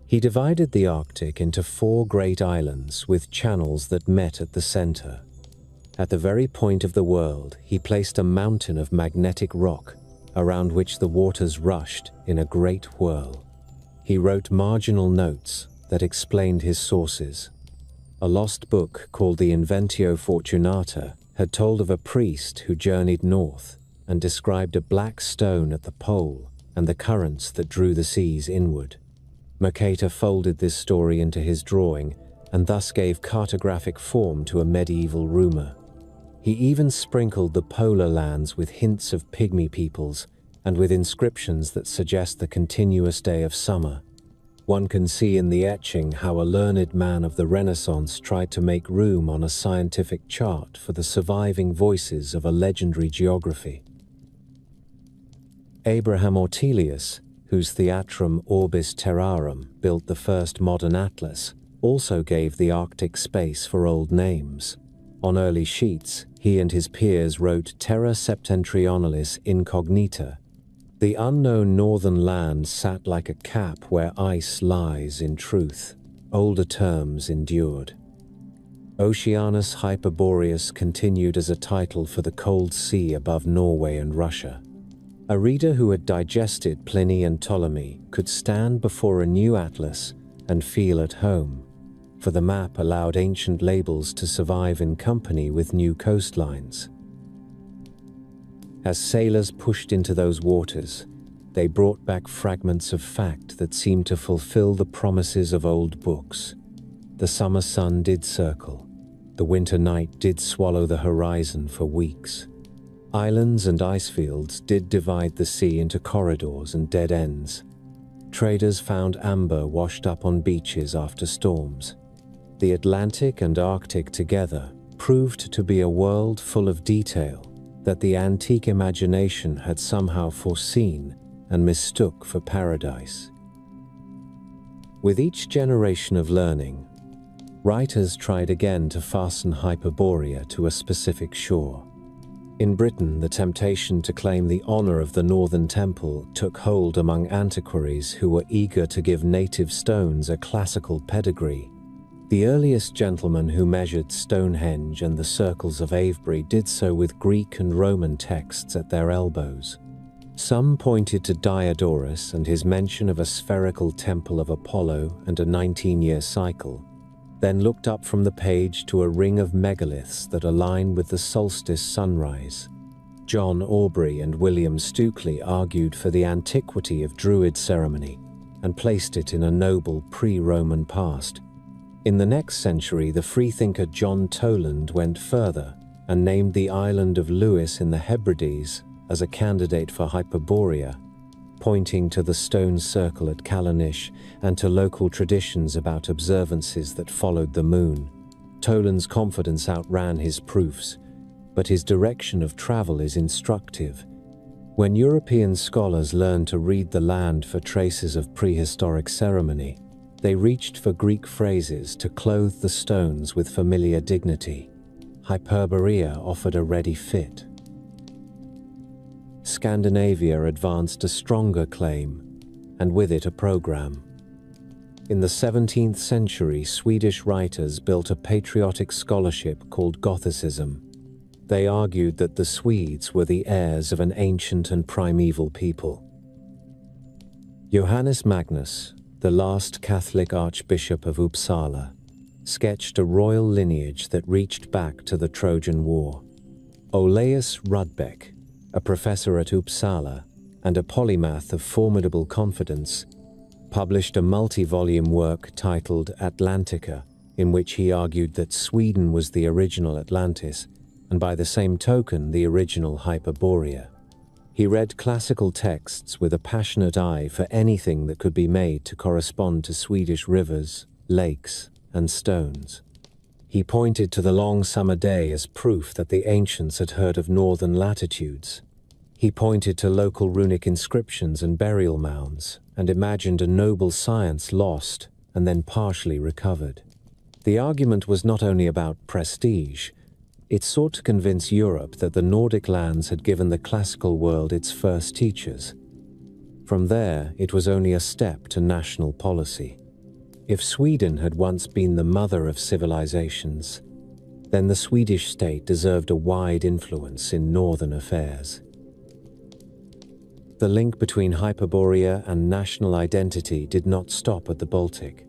He divided the Arctic into 4 great islands with channels that met at the center. At the very point of the world, he placed a mountain of magnetic rock around which the waters rushed in a great whirl. He wrote marginal notes that explained his sources. A lost book called the Inventio Fortunata had told of a priest who journeyed north and described a black stone at the pole and the currents that drew the seas inward. Mercator folded this story into his drawing and thus gave cartographic form to a medieval rumor. He even sprinkled the polar lands with hints of pygmy peoples and with inscriptions that suggest the continuous day of summer. One can see in the etching how a learned man of the Renaissance tried to make room on a scientific chart for the surviving voices of a legendary geography. Abraham Ortelius, whose Theatrum Orbis Terrarum built the first modern atlas, also gave the Arctic space for old names. On early sheets, he and his peers wrote Terra Septentrionalis Incognita. The unknown northern land sat like a cap where ice lies in truth. Older terms endured. Oceanus Hyperboreus continued as a title for the cold sea above Norway and Russia. A reader who had digested Pliny and Ptolemy could stand before a new atlas and feel at home, for the map allowed ancient labels to survive in company with new coastlines. As sailors pushed into those waters, they brought back fragments of fact that seemed to fulfill the promises of old books. The summer sun did circle. The winter night did swallow the horizon for weeks. Islands and ice fields did divide the sea into corridors and dead ends. Traders found amber washed up on beaches after storms. The Atlantic and Arctic together proved to be a world full of detail that the antique imagination had somehow foreseen and mistook for paradise. With each generation of learning, writers tried again to fasten Hyperborea to a specific shore. In Britain, the temptation to claim the honor of the Northern Temple took hold among antiquaries who were eager to give native stones a classical pedigree. The earliest gentlemen who measured Stonehenge and the circles of Avebury did so with Greek and Roman texts at their elbows. Some pointed to Diodorus and his mention of a spherical temple of Apollo and a 19-year cycle, then looked up from the page to a ring of megaliths that align with the solstice sunrise. John Aubrey and William Stukeley argued for the antiquity of Druid ceremony and placed it in a noble pre-Roman past. In the next century, the freethinker John Toland went further and named the island of Lewis in the Hebrides as a candidate for Hyperborea, pointing to the stone circle at Callanish and to local traditions about observances that followed the moon. Toland's confidence outran his proofs, but his direction of travel is instructive. When European scholars learned to read the land for traces of prehistoric ceremony, they reached for Greek phrases to clothe the stones with familiar dignity. Hyperborea offered a ready fit. Scandinavia advanced a stronger claim, and with it a program. In the 17th century, Swedish writers built a patriotic scholarship called Gothicism. They argued that the Swedes were the heirs of an ancient and primeval people. Johannes Magnus, the last Catholic Archbishop of Uppsala, sketched a royal lineage that reached back to the Trojan War. Olaus Rudbeck, a professor at Uppsala and a polymath of formidable confidence, published a multi-volume work titled Atlantica, in which he argued that Sweden was the original Atlantis, and by the same token the original Hyperborea. He read classical texts with a passionate eye for anything that could be made to correspond to Swedish rivers, lakes, and stones. He pointed to the long summer day as proof that the ancients had heard of northern latitudes. He pointed to local runic inscriptions and burial mounds, and imagined a noble science lost and then partially recovered. The argument was not only about prestige. It sought to convince Europe that the Nordic lands had given the classical world its first teachers. From there, it was only a step to national policy. If Sweden had once been the mother of civilizations, then the Swedish state deserved a wide influence in northern affairs. The link between Hyperborea and national identity did not stop at the Baltic.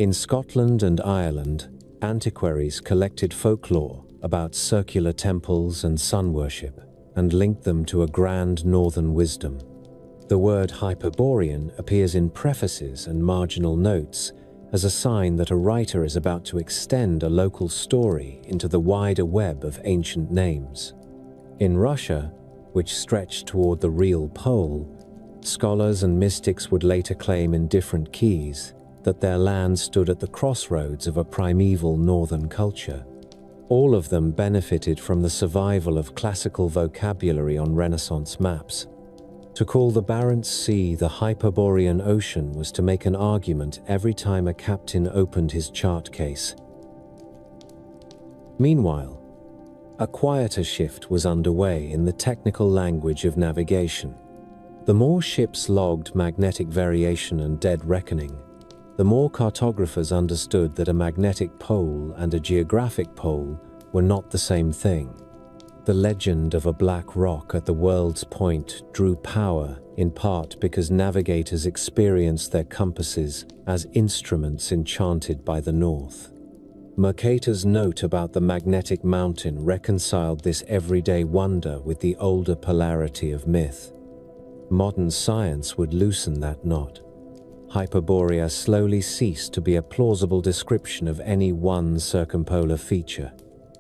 In Scotland and Ireland, antiquaries collected folklore about circular temples and sun worship and linked them to a grand northern wisdom. The word Hyperborean appears in prefaces and marginal notes as a sign that a writer is about to extend a local story into the wider web of ancient names. In Russia, which stretched toward the real pole, scholars and mystics would later claim in different keys that their land stood at the crossroads of a primeval northern culture. All of them benefited from the survival of classical vocabulary on Renaissance maps. To call the Barents Sea the Hyperborean Ocean was to make an argument every time a captain opened his chart case. Meanwhile, a quieter shift was underway in the technical language of navigation. The more ships logged magnetic variation and dead reckoning, the more cartographers understood that a magnetic pole and a geographic pole were not the same thing. The legend of a black rock at the world's point drew power in part because navigators experienced their compasses as instruments enchanted by the north. Mercator's note about the magnetic mountain reconciled this everyday wonder with the older polarity of myth. Modern science would loosen that knot. Hyperborea slowly ceased to be a plausible description of any one circumpolar feature.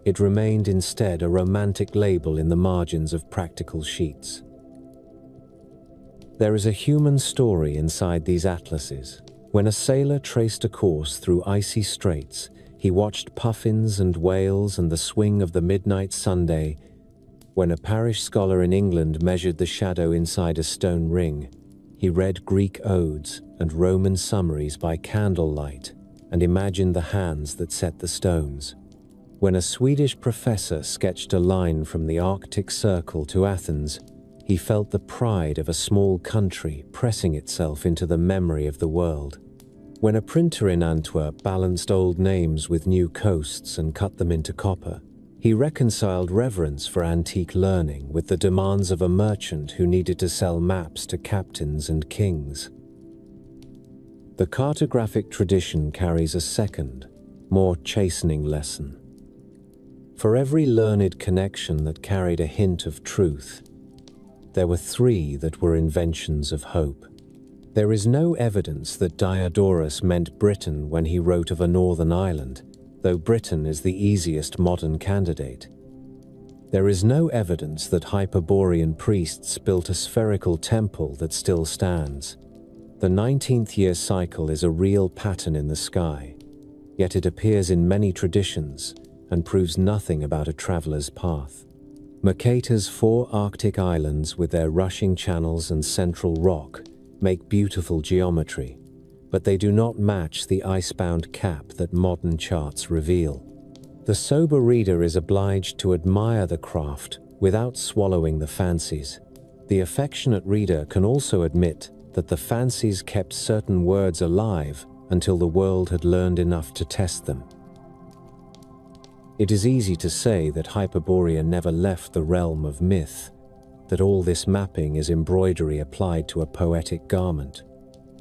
It remained instead a romantic label in the margins of practical sheets. There is a human story inside these atlases. When a sailor traced a course through icy straits, he watched puffins and whales and the swing of the midnight Sunday. When a parish scholar in England measured the shadow inside a stone ring, he read Greek odes and Roman summaries by candlelight and imagined the hands that set the stones. When a Swedish professor sketched a line from the Arctic Circle to Athens, he felt the pride of a small country pressing itself into the memory of the world. When a printer in Antwerp balanced old names with new coasts and cut them into copper, he He reconciled reverence for antique learning with the demands of a merchant who needed to sell maps to captains and kings. The cartographic tradition carries a second, more chastening lesson. For every learned connection that carried a hint of truth, there were 3 that were inventions of hope. There is no evidence that Diodorus meant Britain when he wrote of a northern island, though Britain is the easiest modern candidate. There is no evidence that Hyperborean priests built a spherical temple that still stands. The 19th year cycle is a real pattern in the sky, yet it appears in many traditions and proves nothing about a traveler's path. Mercator's 4 Arctic islands with their rushing channels and central rock make beautiful geometry, but they do not match the icebound cap that modern charts reveal. The sober reader is obliged to admire the craft without swallowing the fancies. The affectionate reader can also admit that the fancies kept certain words alive until the world had learned enough to test them. It is easy to say that Hyperborea never left the realm of myth, that all this mapping is embroidery applied to a poetic garment.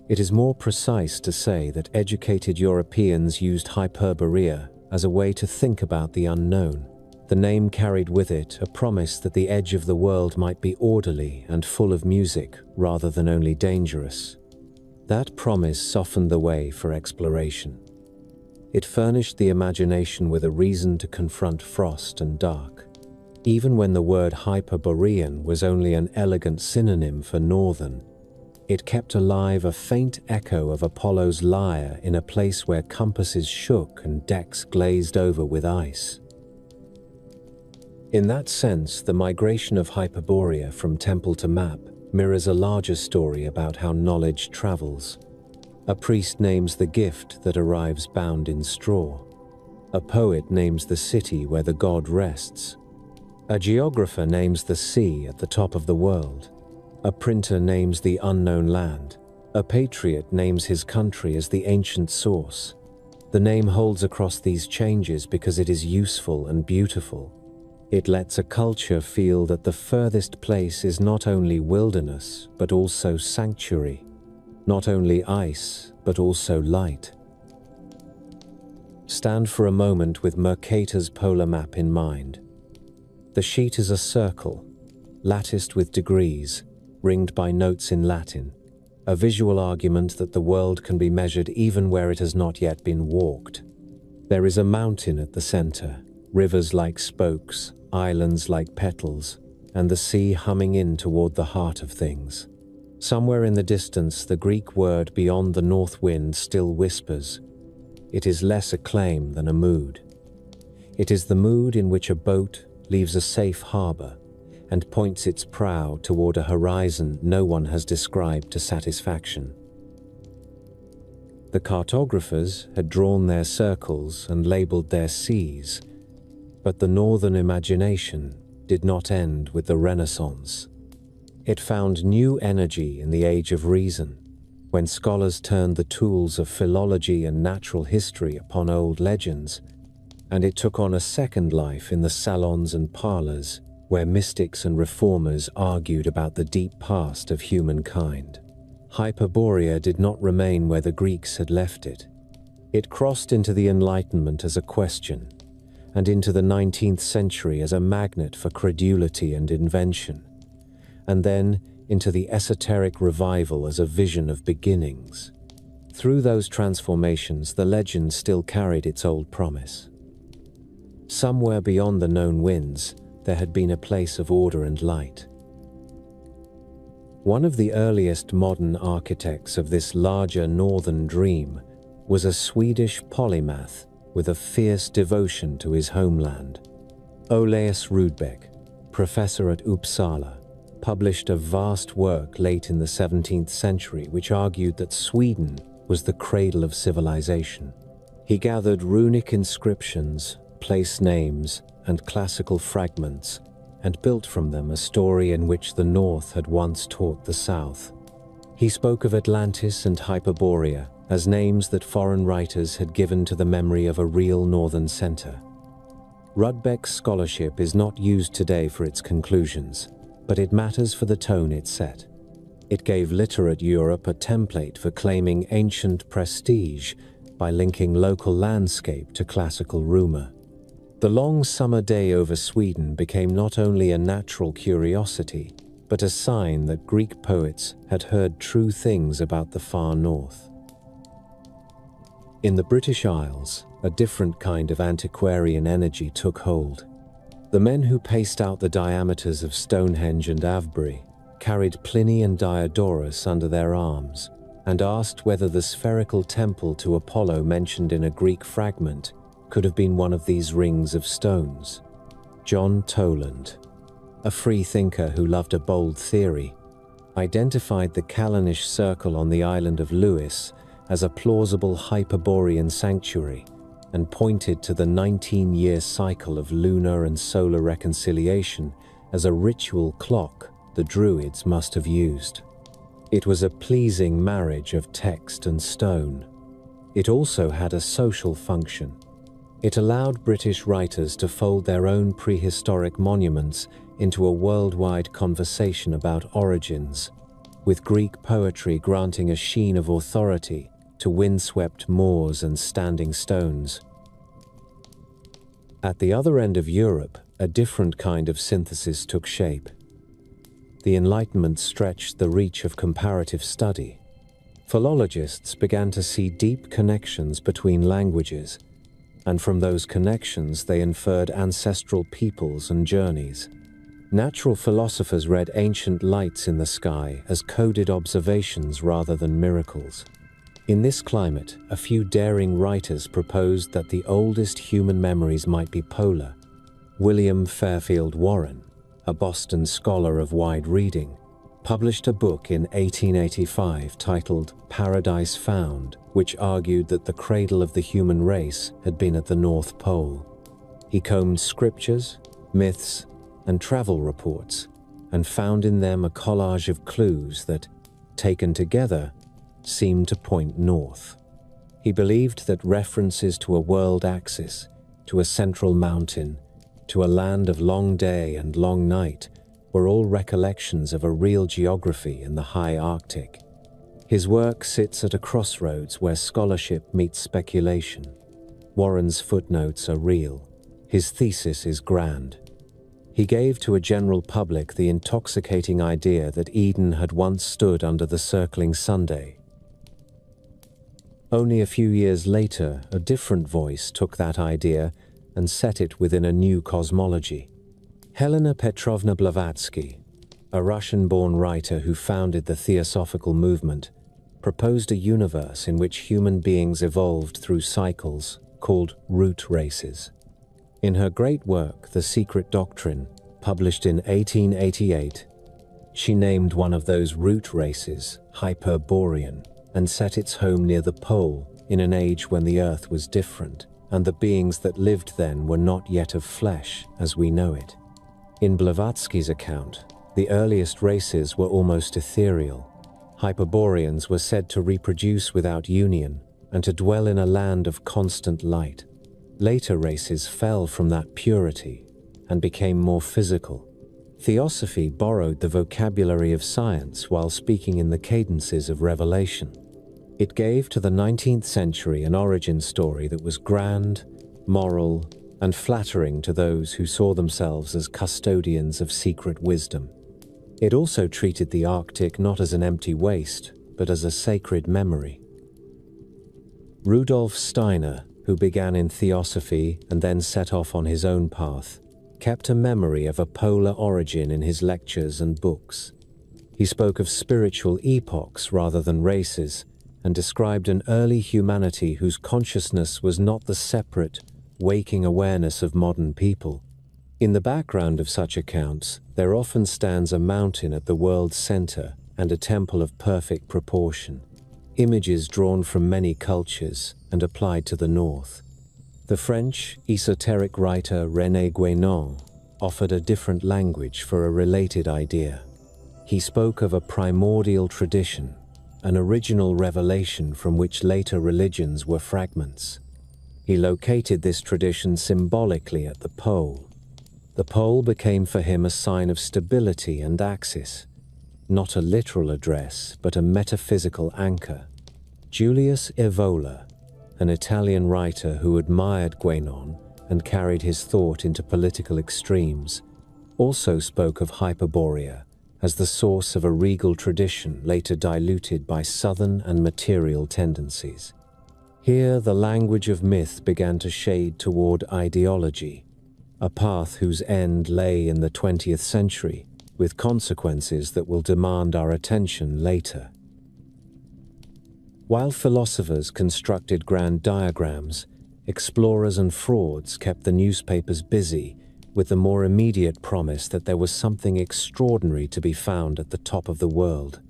It is more precise to say that educated Europeans used Hyperborea as a way to think about the unknown. The name carried with it a promise that the edge of the world might be orderly and full of music rather than only dangerous. That promise softened the way for exploration. It furnished the imagination with a reason to confront frost and dark. Even when the word Hyperborean was only an elegant synonym for northern, it kept alive a faint echo of Apollo's lyre in a place where compasses shook and decks glazed over with ice. In that sense, the migration of Hyperborea from temple to map mirrors a larger story about how knowledge travels. A priest names the gift that arrives bound in straw. A poet names the city where the god rests. A geographer names the sea at the top of the world. A printer names the unknown land. A patriot names his country as the ancient source. The name holds across these changes because it is useful and beautiful. It lets a culture feel that the furthest place is not only wilderness, but also sanctuary. Not only ice, but also light. Stand for a moment with Mercator's polar map in mind. The sheet is a circle, latticed with degrees, ringed by notes in Latin, a visual argument that the world can be measured even where it has not yet been walked. There is a mountain at the center, rivers like spokes, islands like petals, and the sea humming in toward the heart of things. Somewhere in the distance, the Greek word beyond the north wind still whispers. It is less a claim than a mood. It is the mood in which a boat leaves a safe harbor and points its prow toward a horizon no one has described to satisfaction. The cartographers had drawn their circles and labeled their seas, but the northern imagination did not end with the Renaissance. It found new energy in the Age of Reason, when scholars turned the tools of philology and natural history upon old legends, and it took on a second life in the salons and parlors, where mystics and reformers argued about the deep past of humankind. Hyperborea did not remain where the Greeks had left it. It crossed into the Enlightenment as a question, and into the 19th century as a magnet for credulity and invention, and then into the esoteric revival as a vision of beginnings. Through those transformations, the legend still carried its old promise. Somewhere beyond the known winds, there had been a place of order and light. One of the earliest modern architects of this larger northern dream was a Swedish polymath with a fierce devotion to his homeland. Olaus Rudbeck, professor at Uppsala, published a vast work late in the 17th century which argued that Sweden was the cradle of civilization. He gathered runic inscriptions, place names, and classical fragments, and built from them a story in which the North had once taught the South. He spoke of Atlantis and Hyperborea as names that foreign writers had given to the memory of a real northern center. Rudbeck's scholarship is not used today for its conclusions, but it matters for the tone it set. It gave literate Europe a template for claiming ancient prestige by linking local landscape to classical rumor. The long summer day over Sweden became not only a natural curiosity, but a sign that Greek poets had heard true things about the far north. In the British Isles, a different kind of antiquarian energy took hold. The men who paced out the diameters of Stonehenge and Avebury carried Pliny and Diodorus under their arms and asked whether the spherical temple to Apollo mentioned in a Greek fragment could have been one of these rings of stones. John Toland, a free thinker who loved a bold theory, identified the Callanish circle on the island of Lewis as a plausible Hyperborean sanctuary and pointed to the 19-year cycle of lunar and solar reconciliation as a ritual clock the Druids must have used. It was a pleasing marriage of text and stone. It also had a social function. It allowed British writers to fold their own prehistoric monuments into a worldwide conversation about origins, with Greek poetry granting a sheen of authority to windswept moors and standing stones. At the other end of Europe, a different kind of synthesis took shape. The Enlightenment stretched the reach of comparative study. Philologists began to see deep connections between languages, and from those connections they inferred ancestral peoples and journeys. Natural philosophers read ancient lights in the sky as coded observations rather than miracles. In this climate, a few daring writers proposed that the oldest human memories might be polar. William Fairfield Warren, a Boston scholar of wide reading, published a book in 1885 titled Paradise Found, which argued that the cradle of the human race had been at the North Pole. He combed scriptures, myths, and travel reports, and found in them a collage of clues that, taken together, seemed to point north. He believed that references to a world axis, to a central mountain, to a land of long day and long night were all recollections of a real geography in the high Arctic. His work sits at a crossroads where scholarship meets speculation. Warren's footnotes are real. His thesis is grand. He gave to a general public the intoxicating idea that Eden had once stood under the circling Sunday. Only a few years later, a different voice took that idea and set it within a new cosmology. Helena Petrovna Blavatsky, a Russian-born writer who founded the Theosophical movement, proposed a universe in which human beings evolved through cycles called root races. In her great work, The Secret Doctrine, published in 1888, she named one of those root races Hyperborean and set its home near the pole in an age when the Earth was different, and the beings that lived then were not yet of flesh as we know it. In Blavatsky's account, the earliest races were almost ethereal. Hyperboreans were said to reproduce without union and to dwell in a land of constant light. Later races fell from that purity and became more physical. Theosophy borrowed the vocabulary of science while speaking in the cadences of revelation. It gave to the 19th century an origin story that was grand, moral, and flattering to those who saw themselves as custodians of secret wisdom. It also treated the Arctic not as an empty waste, but as a sacred memory. Rudolf Steiner, who began in theosophy and then set off on his own path, kept a memory of a polar origin in his lectures and books. He spoke of spiritual epochs rather than races, and described an early humanity whose consciousness was not the separate, waking awareness of modern people. In the background of such accounts, there often stands a mountain at the world's center and a temple of perfect proportion, images drawn from many cultures and applied to the north. The French esoteric writer René Guénon offered a different language for a related idea. He spoke of a primordial tradition, an original revelation from which later religions were fragments. He located this tradition symbolically at the pole. The pole became for him a sign of stability and axis, not a literal address, but a metaphysical anchor. Julius Evola, an Italian writer who admired Guénon and carried his thought into political extremes, also spoke of Hyperborea as the source of a regal tradition later diluted by southern and material tendencies. Here, the language of myth began to shade toward ideology, a path whose end lay in the 20th century, with consequences that will demand our attention later. While philosophers constructed grand diagrams, explorers and frauds kept the newspapers busy with the more immediate promise that there was something extraordinary to be found at the top of the world.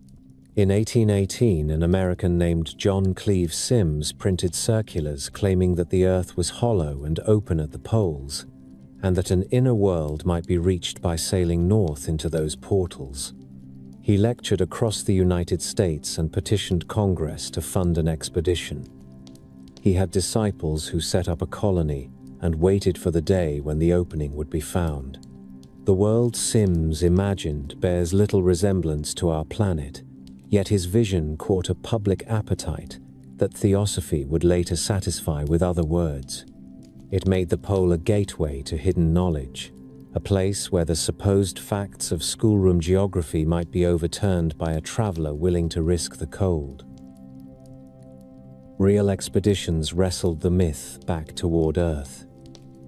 In 1818, an American named John Cleve Symmes printed circulars claiming that the Earth was hollow and open at the poles, and that an inner world might be reached by sailing north into those portals. He lectured across the United States and petitioned Congress to fund an expedition. He had disciples who set up a colony and waited for the day when the opening would be found. The world Symmes imagined bears little resemblance to our planet, yet his vision caught a public appetite that theosophy would later satisfy with other words. It made the pole a gateway to hidden knowledge, a place where the supposed facts of schoolroom geography might be overturned by a traveler willing to risk the cold. Real expeditions wrestled the myth back toward Earth.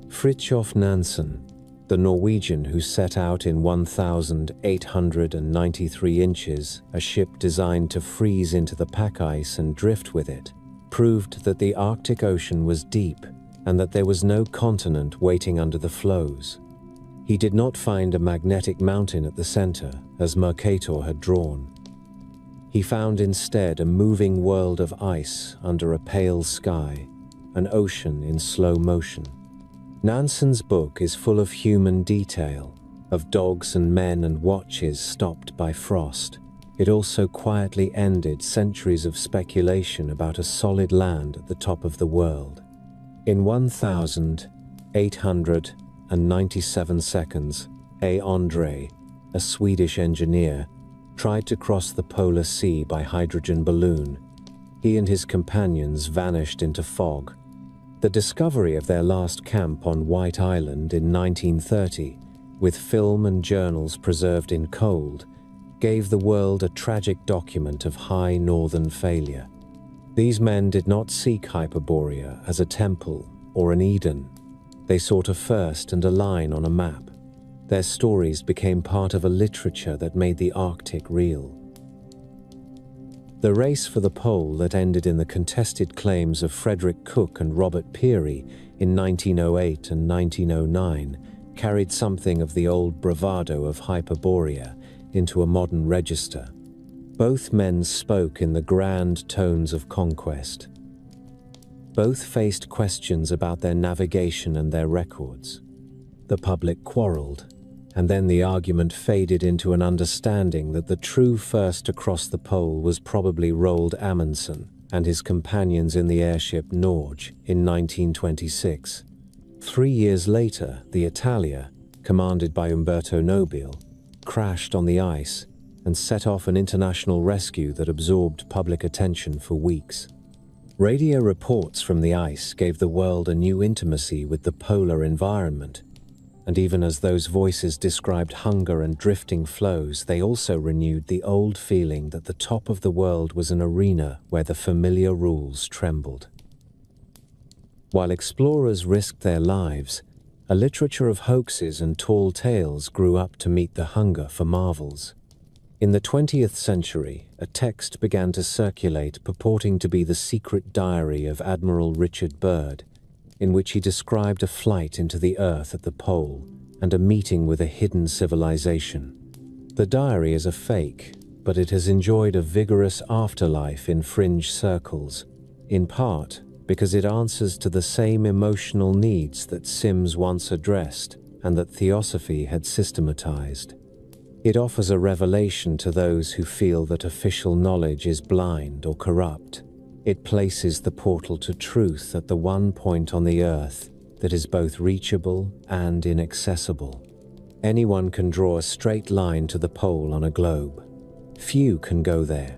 Fridtjof Nansen, the Norwegian who set out in 1,893 inches, a ship designed to freeze into the pack ice and drift with it, proved that the Arctic Ocean was deep and that there was no continent waiting under the floes. He did not find a magnetic mountain at the center, as Mercator had drawn. He found instead a moving world of ice under a pale sky, an ocean in slow motion. Nansen's book is full of human detail, of dogs and men and watches stopped by frost. It also quietly ended centuries of speculation about a solid land at the top of the world. In 1,897 seconds, A. André, a Swedish engineer, tried to cross the polar sea by hydrogen balloon. He and his companions vanished into fog. The discovery of their last camp on White Island in 1930, with film and journals preserved in cold, gave the world a tragic document of high northern failure. These men did not seek Hyperborea as a temple or an Eden. They sought a first and a line on a map. Their stories became part of a literature that made the Arctic real. The race for the pole that ended in the contested claims of Frederick Cook and Robert Peary in 1908 and 1909 carried something of the old bravado of Hyperborea into a modern register. Both men spoke in the grand tones of conquest. Both faced questions about their navigation and their records. The public quarreled, and then the argument faded into an understanding that the true first to cross the pole was probably Roald Amundsen and his companions in the airship Norge in 1926. 3 years later, the Italia, commanded by Umberto Nobile, crashed on the ice and set off an international rescue that absorbed public attention for weeks. Radio reports from the ice gave the world a new intimacy with the polar environment, and even as those voices described hunger and drifting floes, they also renewed the old feeling that the top of the world was an arena where the familiar rules trembled. While explorers risked their lives, a literature of hoaxes and tall tales grew up to meet the hunger for marvels. In the 20th century, a text began to circulate purporting to be the secret diary of Admiral Richard Byrd, in which he described a flight into the Earth at the pole and a meeting with a hidden civilization. The diary is a fake, but it has enjoyed a vigorous afterlife in fringe circles, in part because it answers to the same emotional needs that Symmes once addressed and that theosophy had systematized. It offers a revelation to those who feel that official knowledge is blind or corrupt. It places the portal to truth at the one point on the Earth that is both reachable and inaccessible. Anyone can draw a straight line to the pole on a globe. Few can go there.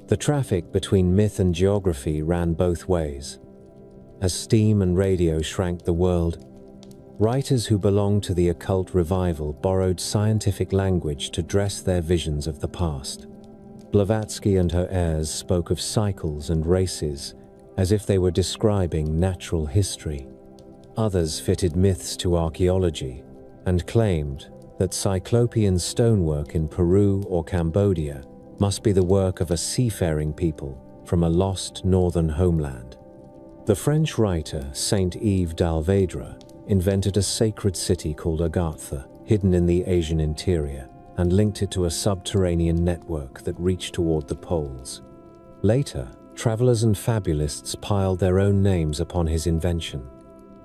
The traffic between myth and geography ran both ways. As steam and radio shrank the world, writers who belonged to the occult revival borrowed scientific language to dress their visions of the past. Blavatsky and her heirs spoke of cycles and races as if they were describing natural history. Others fitted myths to archaeology and claimed that Cyclopean stonework in Peru or Cambodia must be the work of a seafaring people from a lost northern homeland. The French writer Saint Yves d'Alvedre invented a sacred city called Agartha, hidden in the Asian interior, and linked it to a subterranean network that reached toward the poles. Later, travelers and fabulists piled their own names upon his invention.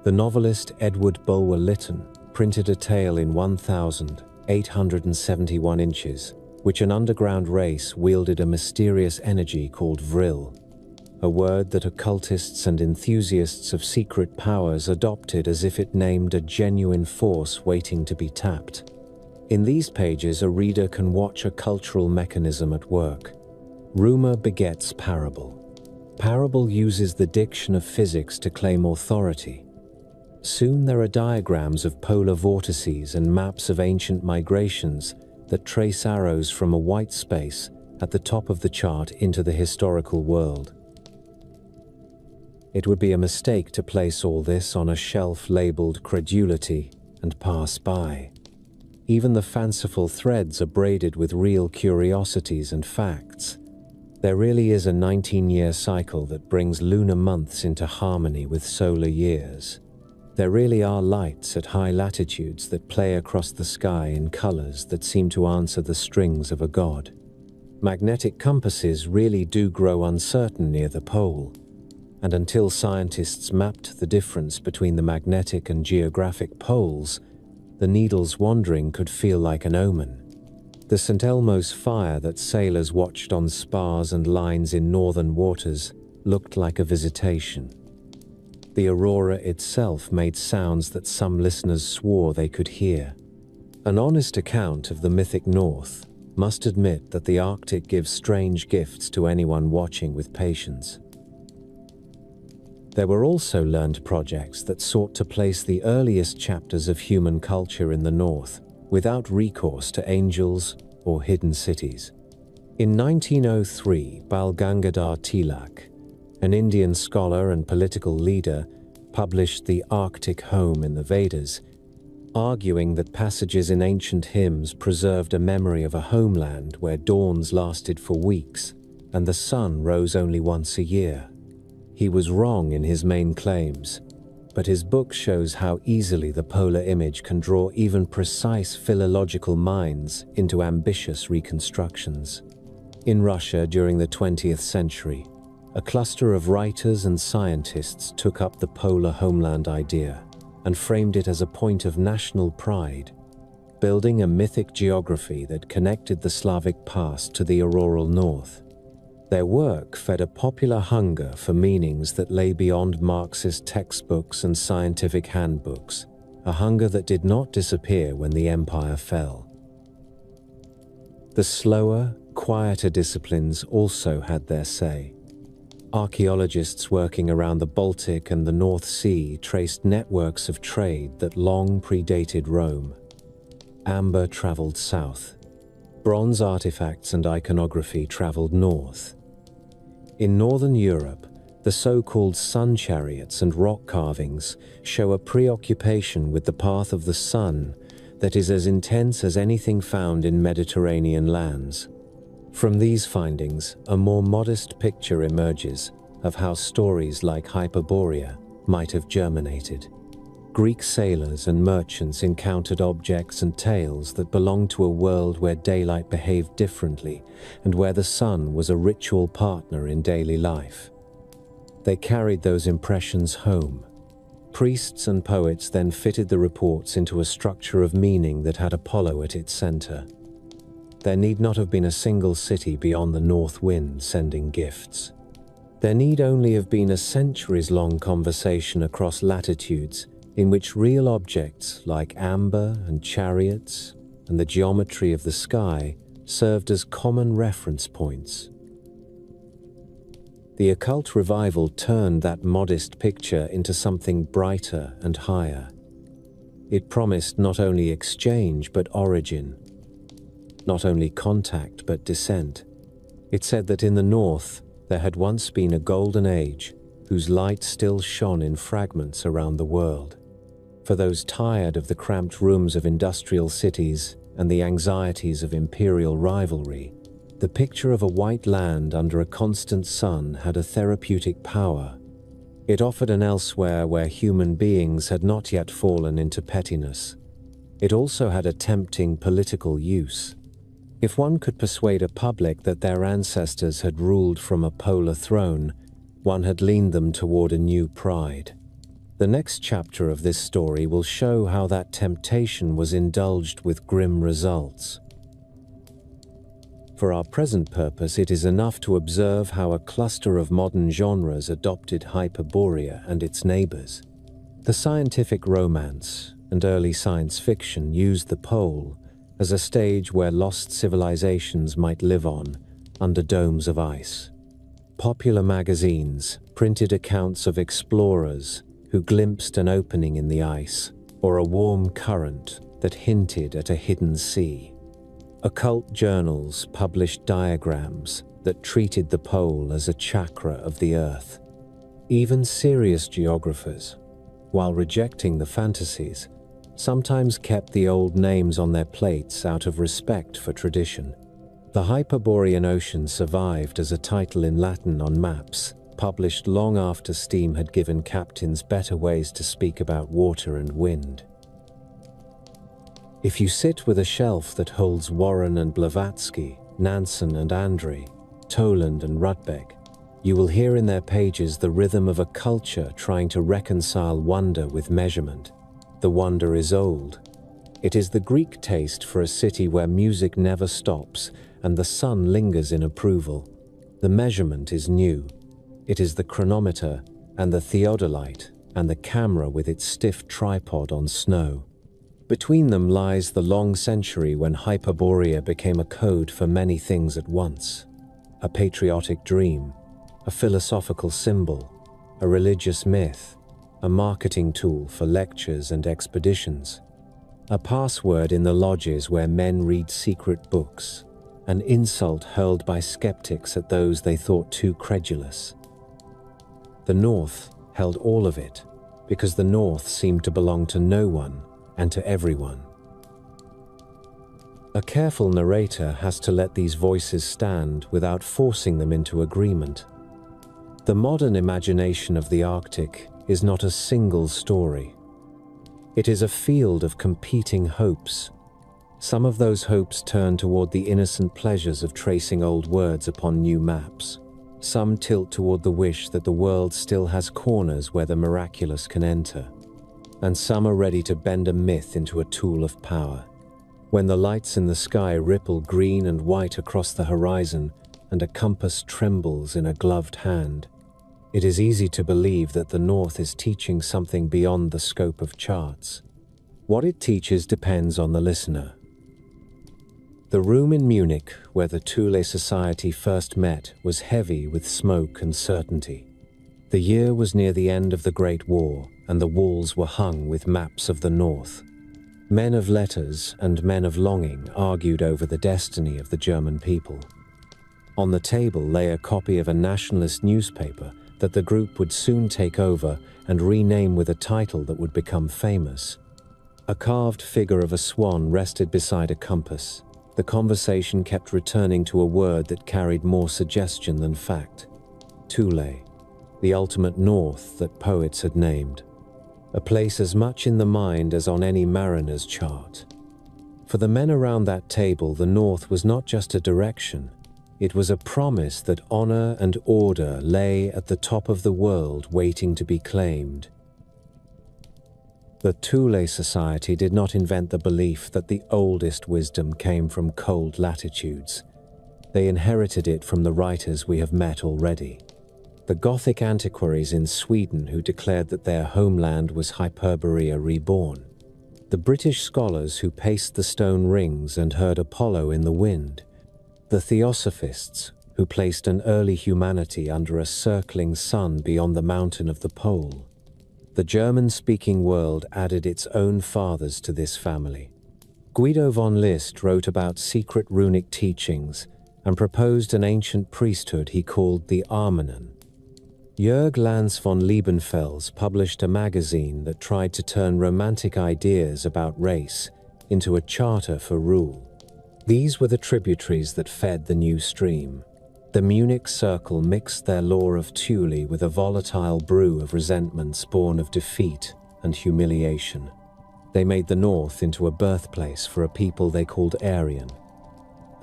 The novelist Edward Bulwer Lytton printed a tale in 1,871 inches, which an underground race wielded a mysterious energy called vril, a word that occultists and enthusiasts of secret powers adopted as if it named a genuine force waiting to be tapped. In these pages, a reader can watch a cultural mechanism at work. Rumor begets parable. Parable uses the diction of physics to claim authority. Soon there are diagrams of polar vortices and maps of ancient migrations that trace arrows from a white space at the top of the chart into the historical world. It would be a mistake to place all this on a shelf labeled credulity and pass by. Even the fanciful threads are braided with real curiosities and facts. There really is a 19-year cycle that brings lunar months into harmony with solar years. There really are lights at high latitudes that play across the sky in colors that seem to answer the strings of a god. Magnetic compasses really do grow uncertain near the pole, and until scientists mapped the difference between the magnetic and geographic poles, the needles wandering could feel like an omen. The St. Elmo's fire that sailors watched on spars and lines in northern waters looked like a visitation. The aurora itself made sounds that some listeners swore they could hear. An honest account of the mythic North must admit that the Arctic gives strange gifts to anyone watching with patience. There were also learned projects that sought to place the earliest chapters of human culture in the North without recourse to angels or hidden cities. In 1903, Bal Gangadhar Tilak, an Indian scholar and political leader, published The Arctic Home in the Vedas, arguing that passages in ancient hymns preserved a memory of a homeland where dawns lasted for weeks and the sun rose only once a year. He was wrong in his main claims, but his book shows how easily the polar image can draw even precise philological minds into ambitious reconstructions. In Russia during the 20th century, a cluster of writers and scientists took up the polar homeland idea and framed it as a point of national pride, building a mythic geography that connected the Slavic past to the auroral north. Their work fed a popular hunger for meanings that lay beyond Marxist textbooks and scientific handbooks, a hunger that did not disappear when the empire fell. The slower, quieter disciplines also had their say. Archaeologists working around the Baltic and the North Sea traced networks of trade that long predated Rome. Amber traveled south. Bronze artifacts and iconography traveled north. In northern Europe, the so-called sun chariots and rock carvings show a preoccupation with the path of the sun that is as intense as anything found in Mediterranean lands. From these findings, a more modest picture emerges of how stories like Hyperborea might have germinated. Greek sailors and merchants encountered objects and tales that belonged to a world where daylight behaved differently and where the sun was a ritual partner in daily life. They carried those impressions home. Priests and poets then fitted the reports into a structure of meaning that had Apollo at its center. there need not have been a single city beyond the north wind sending gifts. There need only have been a centuries-long conversation across latitudes in which real objects like amber and chariots and the geometry of the sky served as common reference points. The occult revival turned that modest picture into something brighter and higher. It promised not only exchange but origin, not only contact but descent. It said that in the north there had once been a golden age whose light still shone in fragments around the world. For those tired of the cramped rooms of industrial cities and the anxieties of imperial rivalry, the picture of a white land under a constant sun had a therapeutic power. It offered an elsewhere where human beings had not yet fallen into pettiness. It also had a tempting political use. If one could persuade a public that their ancestors had ruled from a polar throne, one had leaned them toward a new pride. The next chapter of this story will show how that temptation was indulged with grim results. For our present purpose, it is enough to observe how a cluster of modern genres adopted Hyperborea and its neighbors. The scientific romance and early science fiction used the pole as a stage where lost civilizations might live on under domes of ice. Popular magazines printed accounts of explorers who glimpsed an opening in the ice or a warm current that hinted at a hidden sea. Occult journals published diagrams that treated the pole as a chakra of the earth. Even serious geographers, while rejecting the fantasies, sometimes kept the old names on their plates out of respect for tradition. The Hyperborean Ocean survived as a title in Latin on maps, published long after steam had given captains better ways to speak about water and wind. If you sit with a shelf that holds Warren and Blavatsky, Nansen and Andre, Toland and Rudbeck, you will hear in their pages the rhythm of a culture trying to reconcile wonder with measurement. The wonder is old. It is the Greek taste for a city where music never stops and the sun lingers in approval. The measurement is new. It is the chronometer and the theodolite and the camera with its stiff tripod on snow. Between them lies the long century when Hyperborea became a code for many things at once. A patriotic dream, a philosophical symbol, a religious myth, a marketing tool for lectures and expeditions, a password in the lodges where men read secret books, an insult hurled by skeptics at those they thought too credulous. The North held all of it, because the North seemed to belong to no one and to everyone. A careful narrator has to let these voices stand without forcing them into agreement. The modern imagination of the Arctic is not a single story. It is a field of competing hopes. Some of those hopes turn toward the innocent pleasures of tracing old words upon new maps. Some tilt toward the wish that the world still has corners where the miraculous can enter. And some are ready to bend a myth into a tool of power. When the lights in the sky ripple green and white across the horizon and a compass trembles in a gloved hand, it is easy to believe that the North is teaching something beyond the scope of charts. What it teaches depends on the listener. The room in Munich, where the Thule Society first met, was heavy with smoke and certainty. The year was near the end of the Great War, and the walls were hung with maps of the North. Men of letters and men of longing argued over the destiny of the German people. On the table lay a copy of a nationalist newspaper that the group would soon take over and rename with a title that would become famous. A carved figure of a swan rested beside a compass. The conversation kept returning to a word that carried more suggestion than fact. Thule, the ultimate North that poets had named. A place as much in the mind as on any mariner's chart. For the men around that table, the North was not just a direction. It was a promise that honor and order lay at the top of the world waiting to be claimed. The Thule Society did not invent the belief that the oldest wisdom came from cold latitudes. They inherited it from the writers we have met already. The Gothic antiquaries in Sweden who declared that their homeland was Hyperborea reborn. The British scholars who paced the stone rings and heard Apollo in the wind. The Theosophists who placed an early humanity under a circling sun beyond the mountain of the pole. The German-speaking world added its own fathers to this family. Guido von List wrote about secret runic teachings and proposed an ancient priesthood he called the Armanen. Jörg Lanz von Liebenfels published a magazine that tried to turn romantic ideas about race into a charter for rule. These were the tributaries that fed the new stream. The Munich Circle mixed their lore of Thule with a volatile brew of resentments born of defeat and humiliation. They made the North into a birthplace for a people they called Aryan,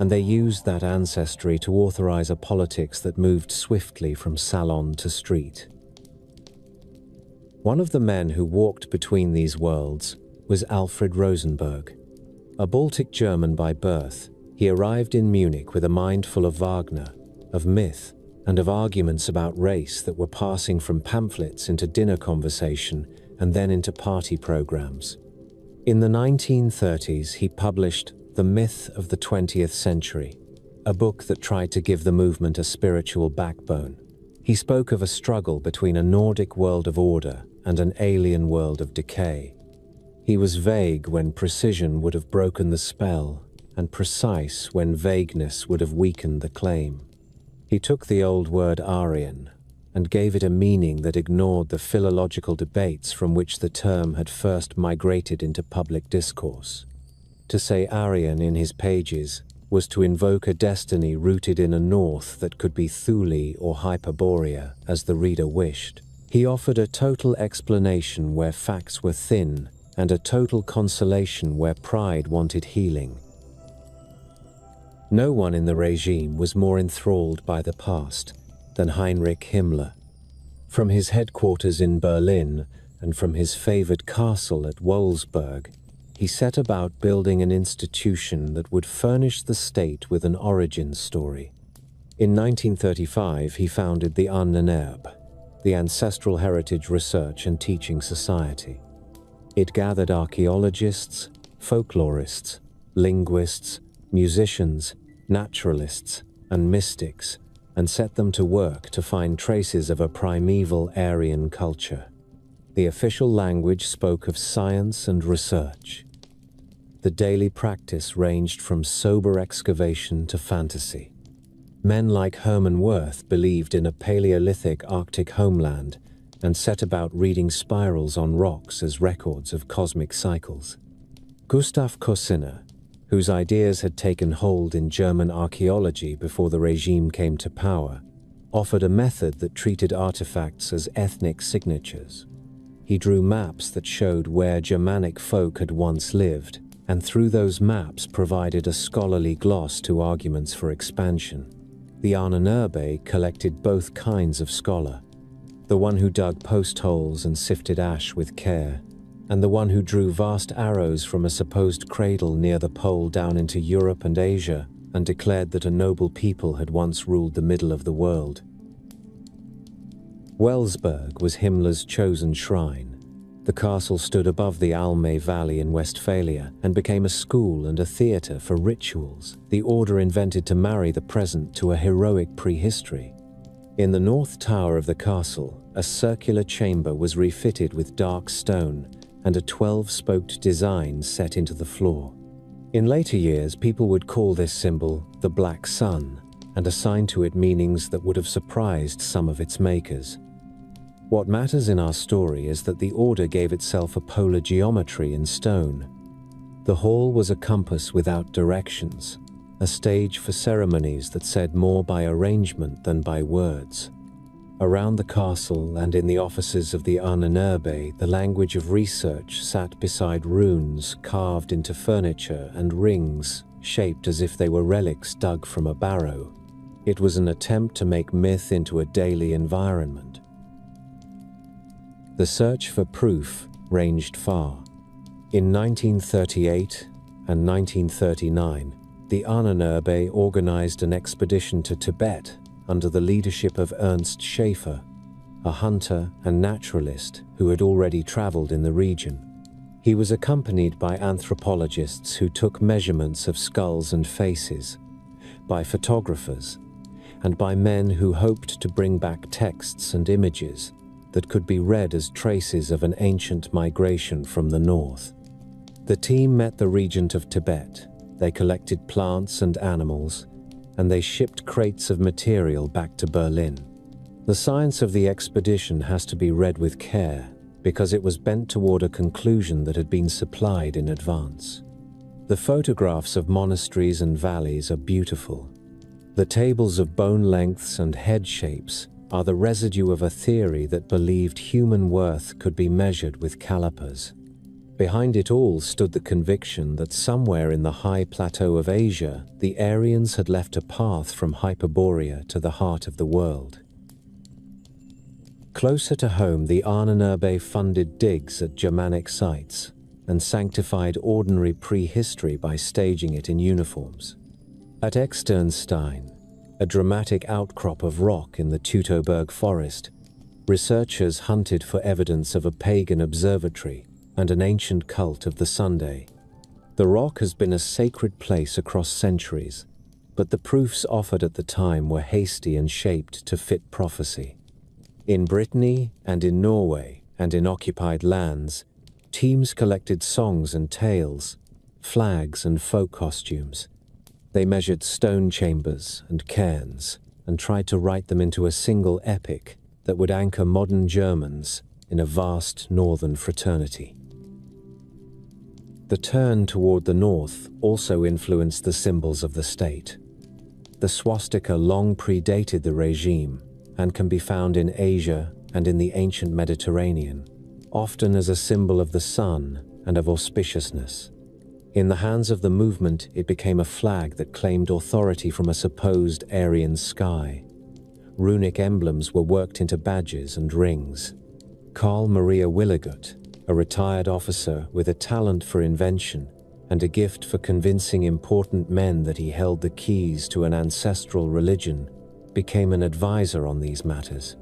and they used that ancestry to authorize a politics that moved swiftly from salon to street. One of the men who walked between these worlds was Alfred Rosenberg. A Baltic German by birth, he arrived in Munich with a mind full of Wagner, of myth, and of arguments about race that were passing from pamphlets into dinner conversation and then into party programs. In the 1930s, he published The Myth of the 20th Century, a book that tried to give the movement a spiritual backbone. He spoke of a struggle between a Nordic world of order and an alien world of decay. He was vague when precision would have broken the spell, and precise when vagueness would have weakened the claim. He took the old word Aryan and gave it a meaning that ignored the philological debates from which the term had first migrated into public discourse. To say Aryan in his pages was to invoke a destiny rooted in a north that could be Thule or Hyperborea, as the reader wished. He offered a total explanation where facts were thin and a total consolation where pride wanted healing. No one in the regime was more enthralled by the past than Heinrich Himmler. From his headquarters in Berlin and from his favored castle at Wolfsburg, he set about building an institution that would furnish the state with an origin story. In 1935, he founded the Ahnenerbe, the Ancestral Heritage Research and Teaching Society. It gathered archaeologists, folklorists, linguists, musicians, naturalists, and mystics, and set them to work to find traces of a primeval Aryan culture. The official language spoke of science and research. The daily practice ranged from sober excavation to fantasy. Men like Hermann Wirth believed in a Paleolithic Arctic homeland and set about reading spirals on rocks as records of cosmic cycles. Gustav Kosinner, whose ideas had taken hold in German archaeology before the regime came to power, offered a method that treated artifacts as ethnic signatures. He drew maps that showed where Germanic folk had once lived, and through those maps provided a scholarly gloss to arguments for expansion. The Ahnenerbe collected both kinds of scholar, the one who dug post holes and sifted ash with care, and the one who drew vast arrows from a supposed cradle near the pole down into Europe and Asia and declared that a noble people had once ruled the middle of the world. Welsberg was Himmler's chosen shrine. The castle stood above the Alme Valley in Westphalia and became a school and a theatre for rituals, the order invented to marry the present to a heroic prehistory. In the north tower of the castle, a circular chamber was refitted with dark stone and a 12-spoked design set into the floor. In later years, people would call this symbol the Black Sun and assign to it meanings that would have surprised some of its makers. What matters in our story is that the order gave itself a polar geometry in stone. The hall was a compass without directions, a stage for ceremonies that said more by arrangement than by words. Around the castle and in the offices of the Ahnenerbe, the language of research sat beside runes carved into furniture and rings shaped as if they were relics dug from a barrow. It was an attempt to make myth into a daily environment. The search for proof ranged far. In 1938 and 1939, the Ahnenerbe organized an expedition to Tibet under the leadership of Ernst Schaefer, a hunter and naturalist who had already traveled in the region. He was accompanied by anthropologists who took measurements of skulls and faces, by photographers, and by men who hoped to bring back texts and images that could be read as traces of an ancient migration from the north. The team met the regent of Tibet. They collected plants and animals, and they shipped crates of material back to Berlin. The science of the expedition has to be read with care, because it was bent toward a conclusion that had been supplied in advance. The photographs of monasteries and valleys are beautiful. The tables of bone lengths and head shapes are the residue of a theory that believed human worth could be measured with calipers. Behind it all stood the conviction that somewhere in the high plateau of Asia, the Aryans had left a path from Hyperborea to the heart of the world. Closer to home, the Ahnenerbe funded digs at Germanic sites and sanctified ordinary prehistory by staging it in uniforms. At Externstein, a dramatic outcrop of rock in the Teutoburg forest, researchers hunted for evidence of a pagan observatory and an ancient cult of the Sunday. The rock has been a sacred place across centuries, but the proofs offered at the time were hasty and shaped to fit prophecy. In Brittany and in Norway and in occupied lands, teams collected songs and tales, flags and folk costumes. They measured stone chambers and cairns and tried to write them into a single epic that would anchor modern Germans in a vast northern fraternity. The turn toward the north also influenced the symbols of the state. The swastika long predated the regime and can be found in Asia and in the ancient Mediterranean, often as a symbol of the sun and of auspiciousness. In the hands of the movement, it became a flag that claimed authority from a supposed Aryan sky. Runic emblems were worked into badges and rings. Karl Maria Willigut, a retired officer with a talent for invention and a gift for convincing important men that he held the keys to an ancestral religion, became an advisor on these matters.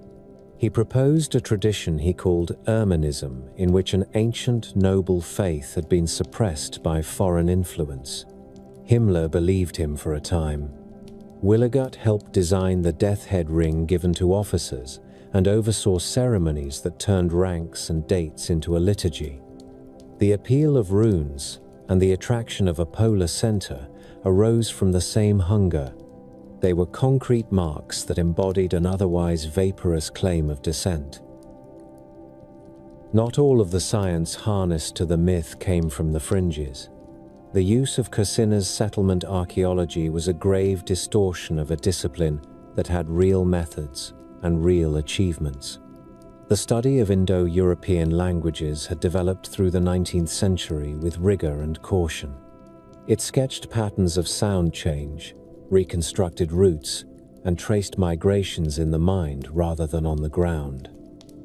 He proposed a tradition he called Ermenism, in which an ancient noble faith had been suppressed by foreign influence. Himmler believed him for a time. Willigut helped design the death head ring given to officers and oversaw ceremonies that turned ranks and dates into a liturgy. The appeal of runes and the attraction of a polar center arose from the same hunger. They were concrete marks that embodied an otherwise vaporous claim of descent. Not all of the science harnessed to the myth came from the fringes. The use of Cosina's settlement archaeology was a grave distortion of a discipline that had real methods and real achievements. The study of Indo-European languages had developed through the 19th century with rigor and caution. It sketched patterns of sound change, reconstructed routes, and traced migrations in the mind rather than on the ground.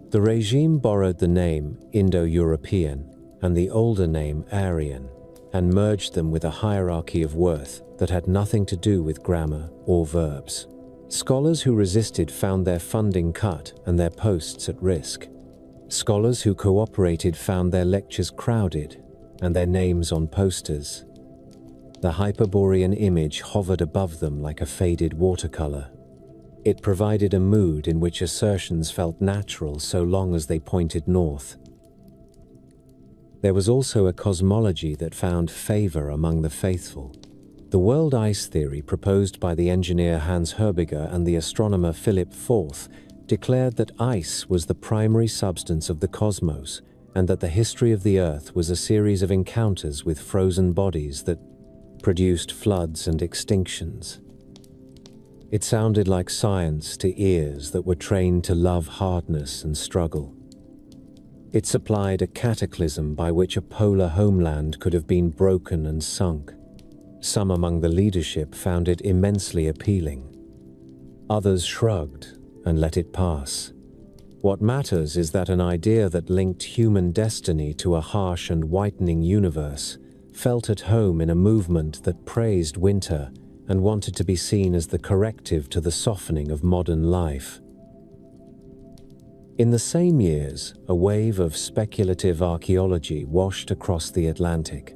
The regime borrowed the name Indo-European and the older name Aryan and merged them with a hierarchy of worth that had nothing to do with grammar or verbs. Scholars who resisted found their funding cut and their posts at risk. Scholars who cooperated found their lectures crowded and their names on posters. The Hyperborean image hovered above them like a faded watercolor. It provided a mood in which assertions felt natural so long as they pointed north. There was also a cosmology that found favor among the faithful. The world ice theory proposed by the engineer Hans Herbiger and the astronomer Philip Forth declared that ice was the primary substance of the cosmos and that the history of the Earth was a series of encounters with frozen bodies that produced floods and extinctions. It sounded like science to ears that were trained to love hardness and struggle. It supplied a cataclysm by which a polar homeland could have been broken and sunk. Some among the leadership found it immensely appealing. Others shrugged and let it pass. What matters is that an idea that linked human destiny to a harsh and whitening universe felt at home in a movement that praised winter and wanted to be seen as the corrective to the softening of modern life. In the same years, a wave of speculative archaeology washed across the Atlantic.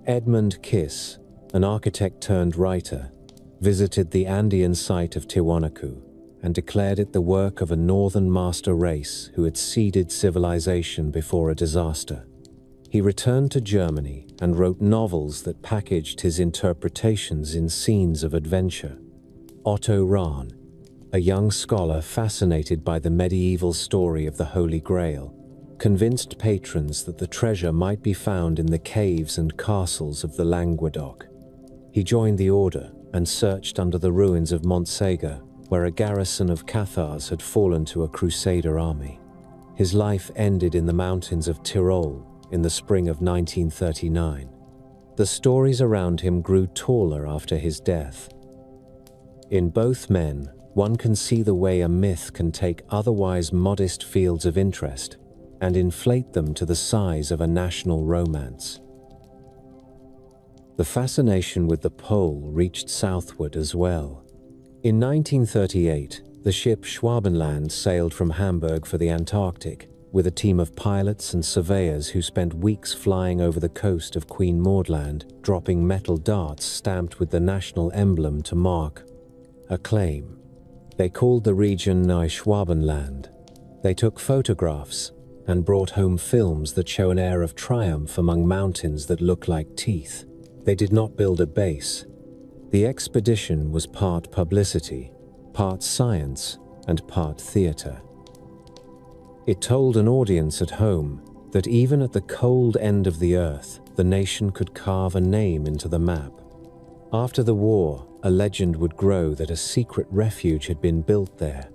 Edmund Kiss, an architect turned writer, visited the Andean site of Tiwanaku and declared it the work of a northern master race who had seeded civilization before a disaster. He returned to Germany and wrote novels that packaged his interpretations in scenes of adventure. Otto Rahn, a young scholar fascinated by the medieval story of the Holy Grail, convinced patrons that the treasure might be found in the caves and castles of the Languedoc. He joined the order and searched under the ruins of Montségur, where a garrison of Cathars had fallen to a Crusader army. His life ended in the mountains of Tyrol in the spring of 1939. The stories around him grew taller after his death. In both men, one can see the way a myth can take otherwise modest fields of interest and inflate them to the size of a national romance. The fascination with the pole reached southward as well. In 1938, the ship Schwabenland sailed from Hamburg for the Antarctic, with a team of pilots and surveyors who spent weeks flying over the coast of Queen Maud Land, dropping metal darts stamped with the national emblem to mark a claim. They called the region Neuschwabenland. They took photographs and brought home films that show an air of triumph among mountains that look like teeth. They did not build a base. The expedition was part publicity, part science, and part theater. It told an audience at home that even at the cold end of the earth, the nation could carve a name into the map. After the war, a legend would grow that a secret refuge had been built there,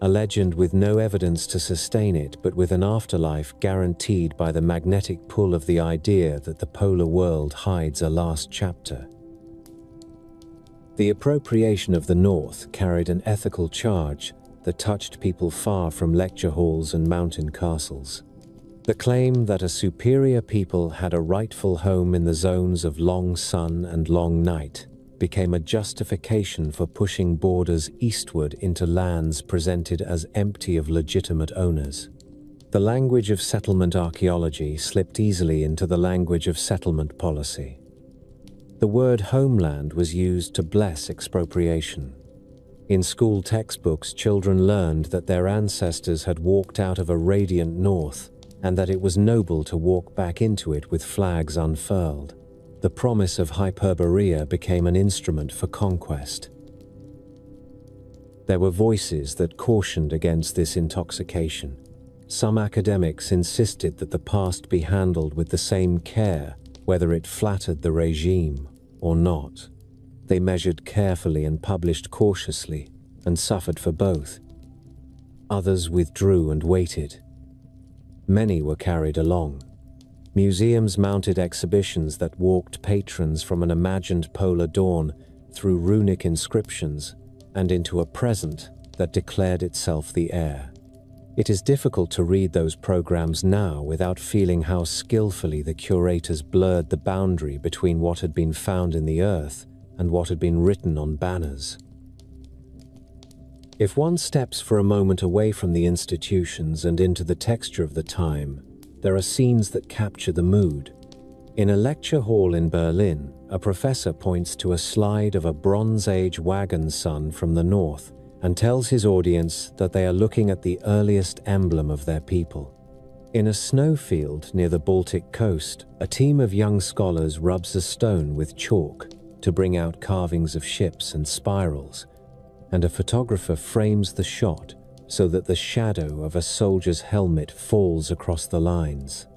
a legend with no evidence to sustain it, but with an afterlife guaranteed by the magnetic pull of the idea that the polar world hides a last chapter. The appropriation of the North carried an ethical charge that touched people far from lecture halls and mountain castles. The claim that a superior people had a rightful home in the zones of long sun and long night became a justification for pushing borders eastward into lands presented as empty of legitimate owners. The language of settlement archaeology slipped easily into the language of settlement policy. The word homeland was used to bless expropriation. In school textbooks, children learned that their ancestors had walked out of a radiant north and that it was noble to walk back into it with flags unfurled. The promise of Hyperborea became an instrument for conquest. There were voices that cautioned against this intoxication. Some academics insisted that the past be handled with the same care, whether it flattered the regime or not. They measured carefully and published cautiously, and suffered for both. Others withdrew and waited. Many were carried along. Museums mounted exhibitions that walked patrons from an imagined polar dawn through runic inscriptions and into a present that declared itself the air. It is difficult to read those programs now without feeling how skillfully the curators blurred the boundary between what had been found in the earth and what had been written on banners. If one steps for a moment away from the institutions and into the texture of the time, there are scenes that capture the mood. In a lecture hall in Berlin, a professor points to a slide of a Bronze Age wagon sun from the north and tells his audience that they are looking at the earliest emblem of their people. In a snowfield near the Baltic coast, a team of young scholars rubs a stone with chalk to bring out carvings of ships and spirals, and a photographer frames the shot so that the shadow of a soldier's helmet falls across the lines.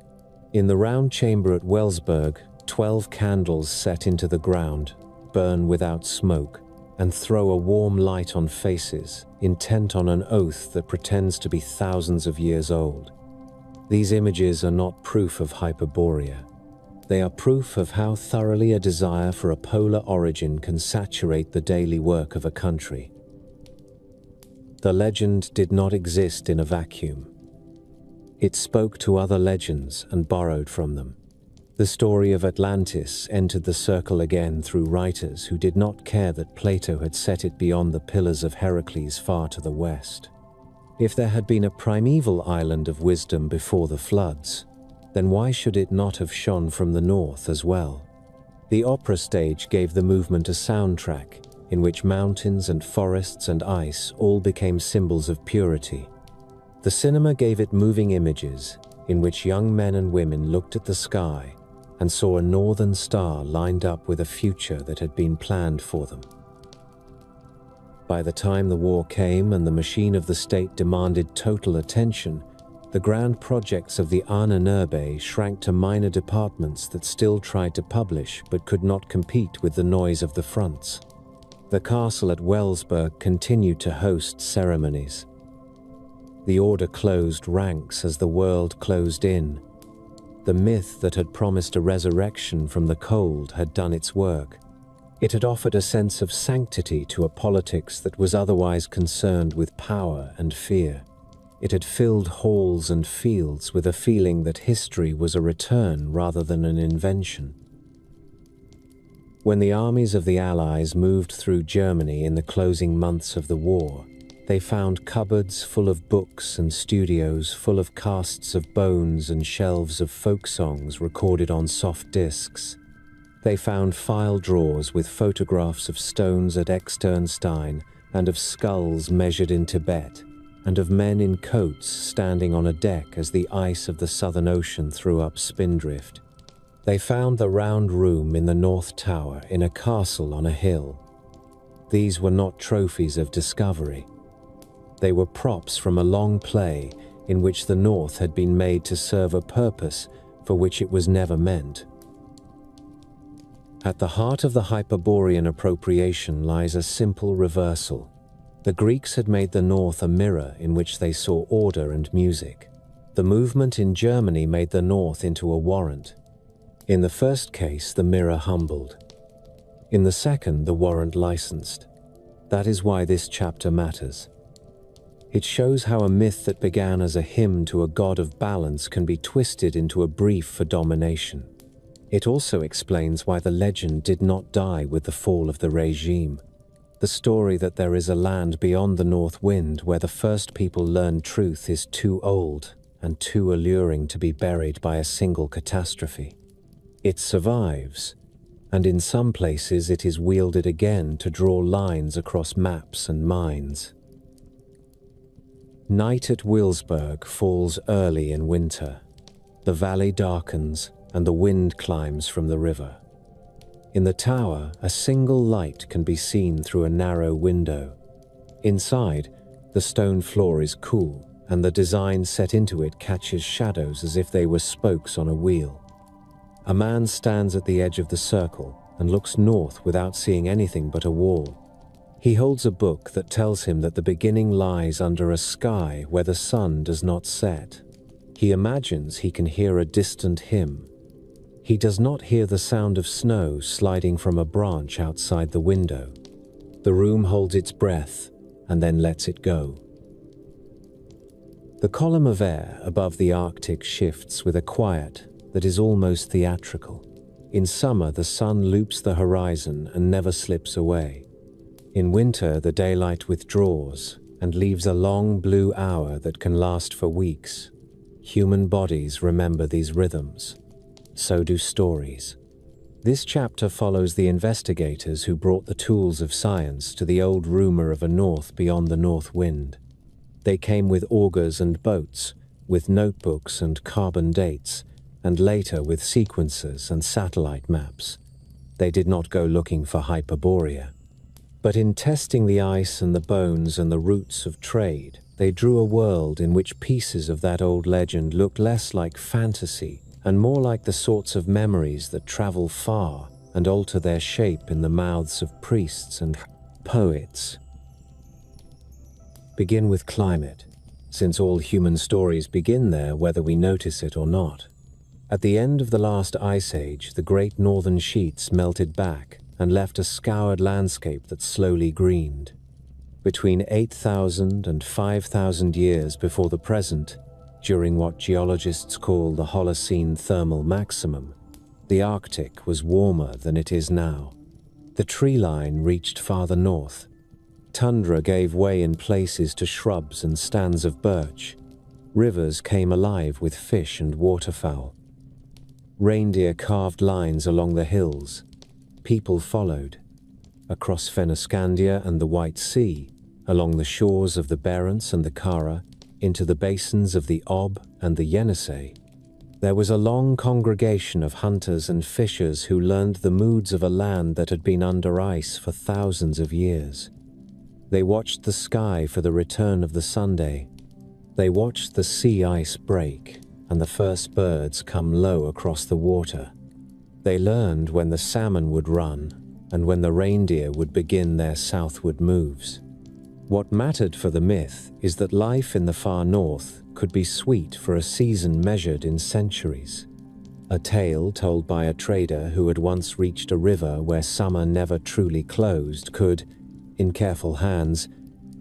In the round chamber at Wellsburg, 12 candles set into the ground, burn without smoke, and throw a warm light on faces, intent on an oath that pretends to be thousands of years old. These images are not proof of Hyperborea. They are proof of how thoroughly a desire for a polar origin can saturate the daily work of a country. The legend did not exist in a vacuum. It spoke to other legends and borrowed from them. The story of Atlantis entered the circle again through writers who did not care that Plato had set it beyond the pillars of Heracles far to the west. If there had been a primeval island of wisdom before the floods, then why should it not have shone from the north as well? The opera stage gave the movement a soundtrack in which mountains and forests and ice all became symbols of purity. The cinema gave it moving images in which young men and women looked at the sky and saw a northern star lined up with a future that had been planned for them. By the time the war came and the machine of the state demanded total attention, the grand projects of the Ahnenerbe shrank to minor departments that still tried to publish but could not compete with the noise of the fronts. The castle at Wellsburg continued to host ceremonies. The order closed ranks as the world closed in. The myth that had promised a resurrection from the cold had done its work. It had offered a sense of sanctity to a politics that was otherwise concerned with power and fear. It had filled halls and fields with a feeling that history was a return rather than an invention. When the armies of the Allies moved through Germany in the closing months of the war, they found cupboards full of books and studios full of casts of bones and shelves of folk songs recorded on soft discs. They found file drawers with photographs of stones at Externstein and of skulls measured in Tibet, and of men in coats standing on a deck as the ice of the Southern Ocean threw up spindrift. They found the round room in the North Tower in a castle on a hill. These were not trophies of discovery. They were props from a long play in which the North had been made to serve a purpose for which it was never meant. At the heart of the Hyperborean appropriation lies a simple reversal. The Greeks had made the North a mirror in which they saw order and music. The movement in Germany made the North into a warrant. In the first case, the mirror humbled. In the second, the warrant licensed. That is why this chapter matters. It shows how a myth that began as a hymn to a god of balance can be twisted into a brief for domination. It also explains why the legend did not die with the fall of the regime. The story that there is a land beyond the north wind where the first people learned truth is too old and too alluring to be buried by a single catastrophe. It survives, and in some places it is wielded again to draw lines across maps and minds. Night at Wilsberg falls early in winter. The valley darkens and the wind climbs from the river. In the tower, a single light can be seen through a narrow window. Inside, the stone floor is cool, and the design set into it catches shadows as if they were spokes on a wheel. A man stands at the edge of the circle and looks north without seeing anything but a wall. He holds a book that tells him that the beginning lies under a sky where the sun does not set. He imagines he can hear a distant hymn. He does not hear the sound of snow sliding from a branch outside the window. The room holds its breath and then lets it go. The column of air above the Arctic shifts with a quiet that is almost theatrical. In summer, the sun loops the horizon and never slips away. In winter, the daylight withdraws and leaves a long blue hour that can last for weeks. Human bodies remember these rhythms. So do stories. This chapter follows the investigators who brought the tools of science to the old rumor of a north beyond the north wind. They came with augers and boats, with notebooks and carbon dates, and later with sequencers and satellite maps. They did not go looking for Hyperborea. But in testing the ice and the bones and the roots of trade, they drew a world in which pieces of that old legend looked less like fantasy and more like the sorts of memories that travel far and alter their shape in the mouths of priests and poets. Begin with climate, since all human stories begin there whether we notice it or not. At the end of the last ice age, the great northern sheets melted back and left a scoured landscape that slowly greened. between 8,000 and 5,000 years before the present, during what geologists call the Holocene thermal maximum, the Arctic was warmer than it is now. The tree line reached farther north. Tundra gave way in places to shrubs and stands of birch. Rivers came alive with fish and waterfowl. Reindeer carved lines along the hills. People followed. Across Fennoscandia and the White Sea, along the shores of the Barents and the Kara, into the basins of the Ob and the Yenisei, there was a long congregation of hunters and fishers who learned the moods of a land that had been under ice for thousands of years. They watched the sky for the return of the Sunday. They watched the sea ice break and the first birds come low across the water. They learned when the salmon would run and when the reindeer would begin their southward moves. What mattered for the myth is that life in the far north could be sweet for a season measured in centuries. A tale told by a trader who had once reached a river where summer never truly closed could, in careful hands,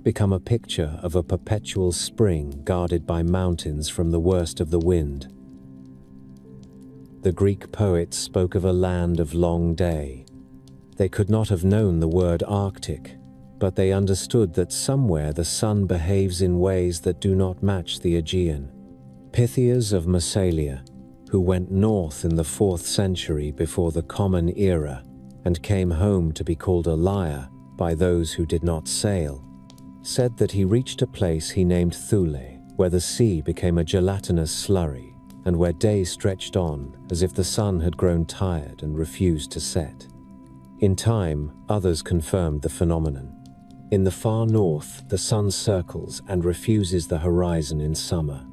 become a picture of a perpetual spring guarded by mountains from the worst of the wind. The Greek poets spoke of a land of long day. They could not have known the word Arctic, but they understood that somewhere the sun behaves in ways that do not match the Aegean. Pythias of Massalia, who went north in the 4th century before the Common Era and came home to be called a liar by those who did not sail, said that he reached a place he named Thule, where the sea became a gelatinous slurry and where days stretched on as if the sun had grown tired and refused to set. In time, others confirmed the phenomenon. In the far north, the sun circles and refuses the horizon in summer.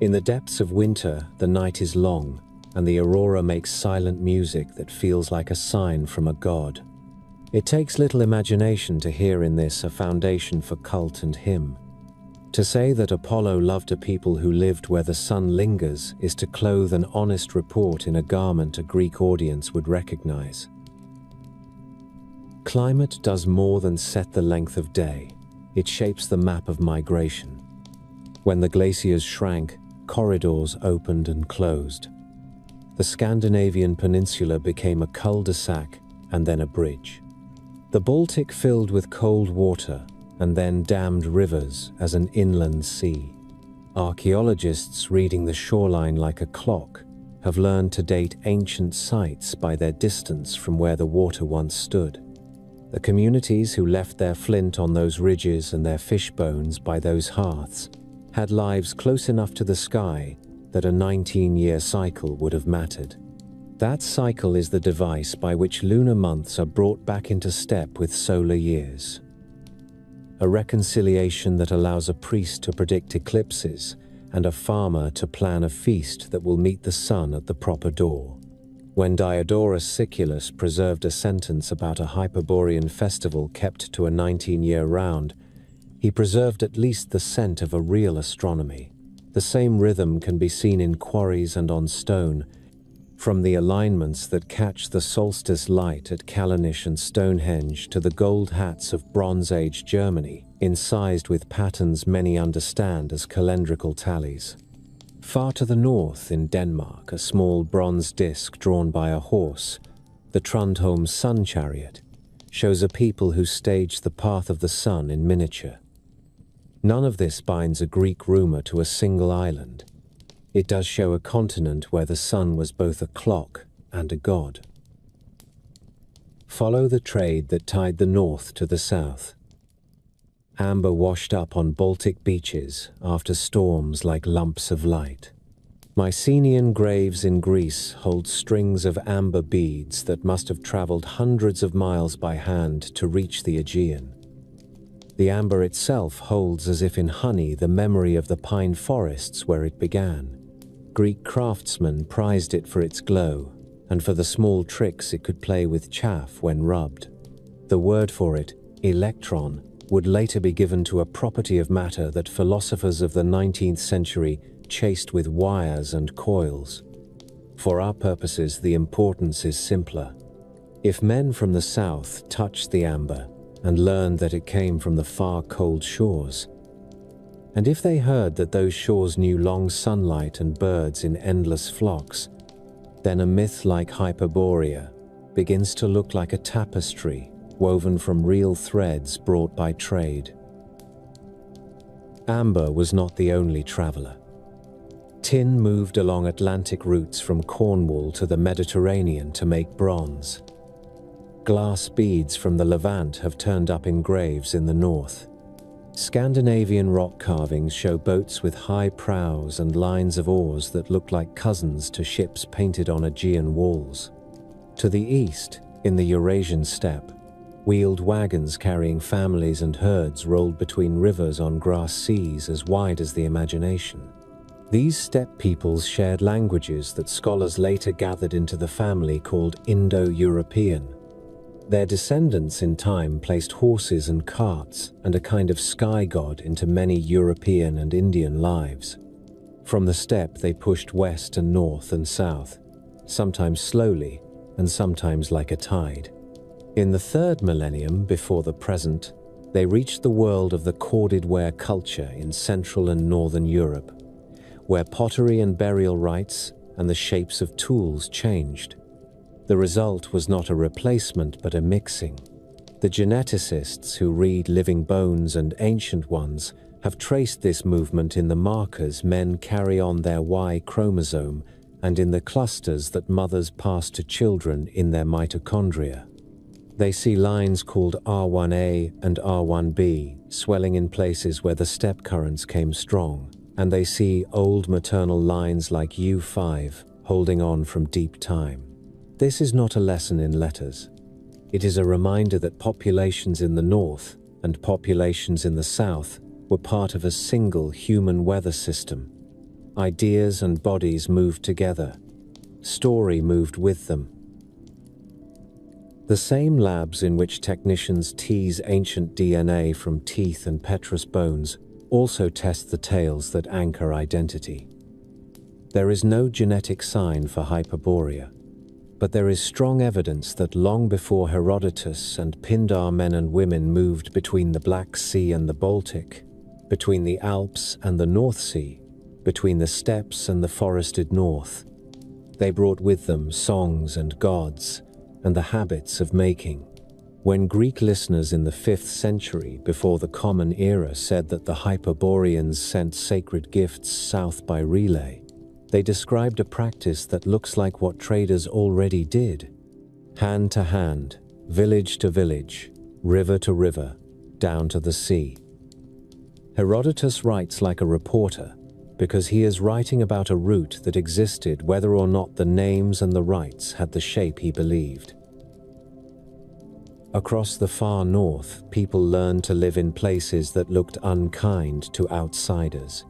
In the depths of winter, the night is long, and the aurora makes silent music that feels like a sign from a god. It takes little imagination to hear in this a foundation for cult and hymn. To say that Apollo loved a people who lived where the sun lingers is to clothe an honest report in a garment a Greek audience would recognize. Climate does more than set the length of day. It shapes the map of migration. When the glaciers shrank, corridors opened and closed. The Scandinavian peninsula became a cul-de-sac and then a bridge. The Baltic filled with cold water and then dammed rivers as an inland sea. Archaeologists reading the shoreline like a clock have learned to date ancient sites by their distance from where the water once stood. The communities who left their flint on those ridges and their fish bones by those hearths had lives close enough to the sky that a 19-year cycle would have mattered. That cycle is the device by which lunar months are brought back into step with solar years. A reconciliation that allows a priest to predict eclipses and a farmer to plan a feast that will meet the sun at the proper door. When Diodorus Siculus preserved a sentence about a Hyperborean festival kept to a 19-year round, he preserved at least the scent of a real astronomy. The same rhythm can be seen in quarries and on stone, from the alignments that catch the solstice light at Callanish and Stonehenge to the gold hats of Bronze Age Germany, incised with patterns many understand as calendrical tallies. Far to the north in Denmark, a small bronze disc drawn by a horse, the Trundholm Sun Chariot, shows a people who staged the path of the sun in miniature. None of this binds a Greek rumor to a single island. It does show a continent where the sun was both a clock and a god. Follow the trade that tied the north to the south. Amber washed up on Baltic beaches after storms like lumps of light. Mycenaean graves in Greece hold strings of amber beads that must have traveled hundreds of miles by hand to reach the Aegean. The amber itself holds as if in honey the memory of the pine forests where it began. Greek craftsmen prized it for its glow and for the small tricks it could play with chaff when rubbed. The word for it, electron, would later be given to a property of matter that philosophers of the 19th century chased with wires and coils. For our purposes, the importance is simpler. If men from the south touched the amber, and learned that it came from the far cold shores. And if they heard that those shores knew long sunlight and birds in endless flocks, then a myth like Hyperborea begins to look like a tapestry woven from real threads brought by trade. Amber was not the only traveler. Tin moved along Atlantic routes from Cornwall to the Mediterranean to make bronze. Glass beads from the Levant have turned up in graves in the north. Scandinavian rock carvings show boats with high prows and lines of oars that look like cousins to ships painted on Aegean walls. To the east, in the Eurasian steppe, wheeled wagons carrying families and herds rolled between rivers on grass seas as wide as the imagination. These steppe peoples shared languages that scholars later gathered into the family called Indo-European. Their descendants in time placed horses and carts and a kind of sky god into many European and Indian lives. From the steppe they pushed west and north and south, sometimes slowly and sometimes like a tide. In the third millennium before the present, they reached the world of the corded ware culture in Central and Northern Europe, where pottery and burial rites and the shapes of tools changed. The result was not a replacement but a mixing. The geneticists who read living bones and ancient ones have traced this movement in the markers men carry on their Y chromosome and in the clusters that mothers pass to children in their mitochondria. They see lines called R1A and R1B swelling in places where the steppe currents came strong, and they see old maternal lines like U5 holding on from deep time. This is not a lesson in letters. It is a reminder that populations in the north and populations in the south were part of a single human weather system. Ideas and bodies moved together. Story moved with them. The same labs in which technicians tease ancient DNA from teeth and petrous bones also test the tales that anchor identity. There is no genetic sign for Hyperborea, but there is strong evidence that long before Herodotus and Pindar men and women moved between the Black Sea and the Baltic, between the Alps and the North Sea, between the steppes and the forested north, they brought with them songs and gods and the habits of making. When Greek listeners in the 5th century before the Common Era said that the Hyperboreans sent sacred gifts south by relay, they described a practice that looks like what traders already did. Hand to hand, village to village, river to river, down to the sea. Herodotus writes like a reporter because he is writing about a route that existed whether or not the names and the rites had the shape he believed. Across the far north, people learned to live in places that looked unkind to outsiders.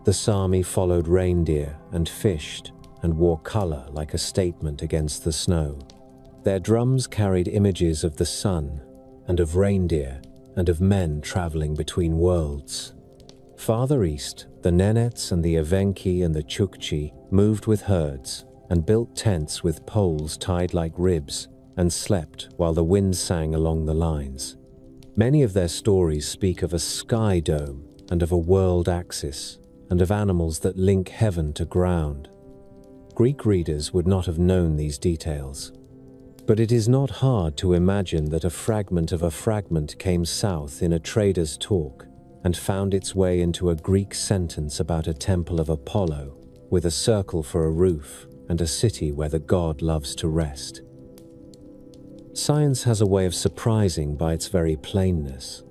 The Sami followed reindeer and fished and wore color like a statement against the snow. Their drums carried images of the sun and of reindeer and of men traveling between worlds. Farther east, the Nenets and the Evenki and the Chukchi moved with herds and built tents with poles tied like ribs and slept while the wind sang along the lines. Many of their stories speak of a sky dome and of a world axis, and of animals that link heaven to ground. Greek readers would not have known these details. But it is not hard to imagine that a fragment came south in a trader's talk and found its way into a Greek sentence about a temple of Apollo, with a circle for a roof and a city where the god loves to rest. Science has a way of surprising by its very plainness.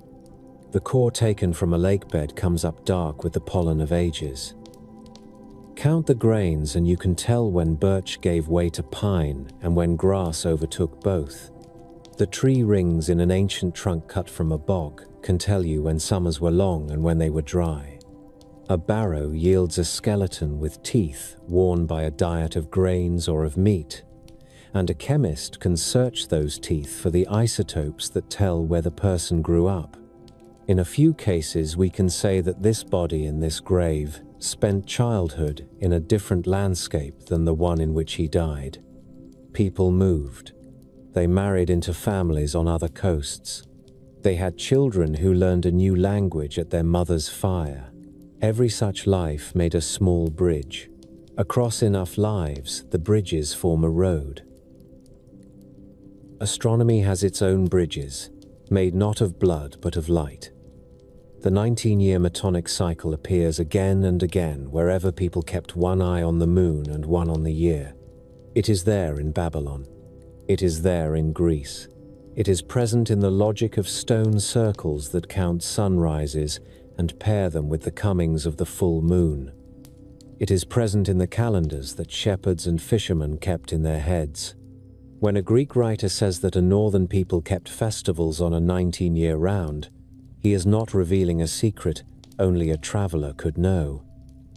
The core taken from a lake bed comes up dark with the pollen of ages. Count the grains and you can tell when birch gave way to pine and when grass overtook both. The tree rings in an ancient trunk cut from a bog can tell you when summers were long and when they were dry. A barrow yields a skeleton with teeth worn by a diet of grains or of meat, and a chemist can search those teeth for the isotopes that tell where the person grew up. In a few cases, we can say that this body in this grave spent childhood in a different landscape than the one in which he died. People moved. They married into families on other coasts. They had children who learned a new language at their mother's fire. Every such life made a small bridge. Across enough lives, the bridges form a road. Astronomy has its own bridges, made not of blood but of light. The 19-year Metonic cycle appears again and again wherever people kept one eye on the moon and one on the year. It is there in Babylon. It is there in Greece. It is present in the logic of stone circles that count sunrises and pair them with the comings of the full moon. It is present in the calendars that shepherds and fishermen kept in their heads. When a Greek writer says that a northern people kept festivals on a 19-year round, he is not revealing a secret only a traveler could know.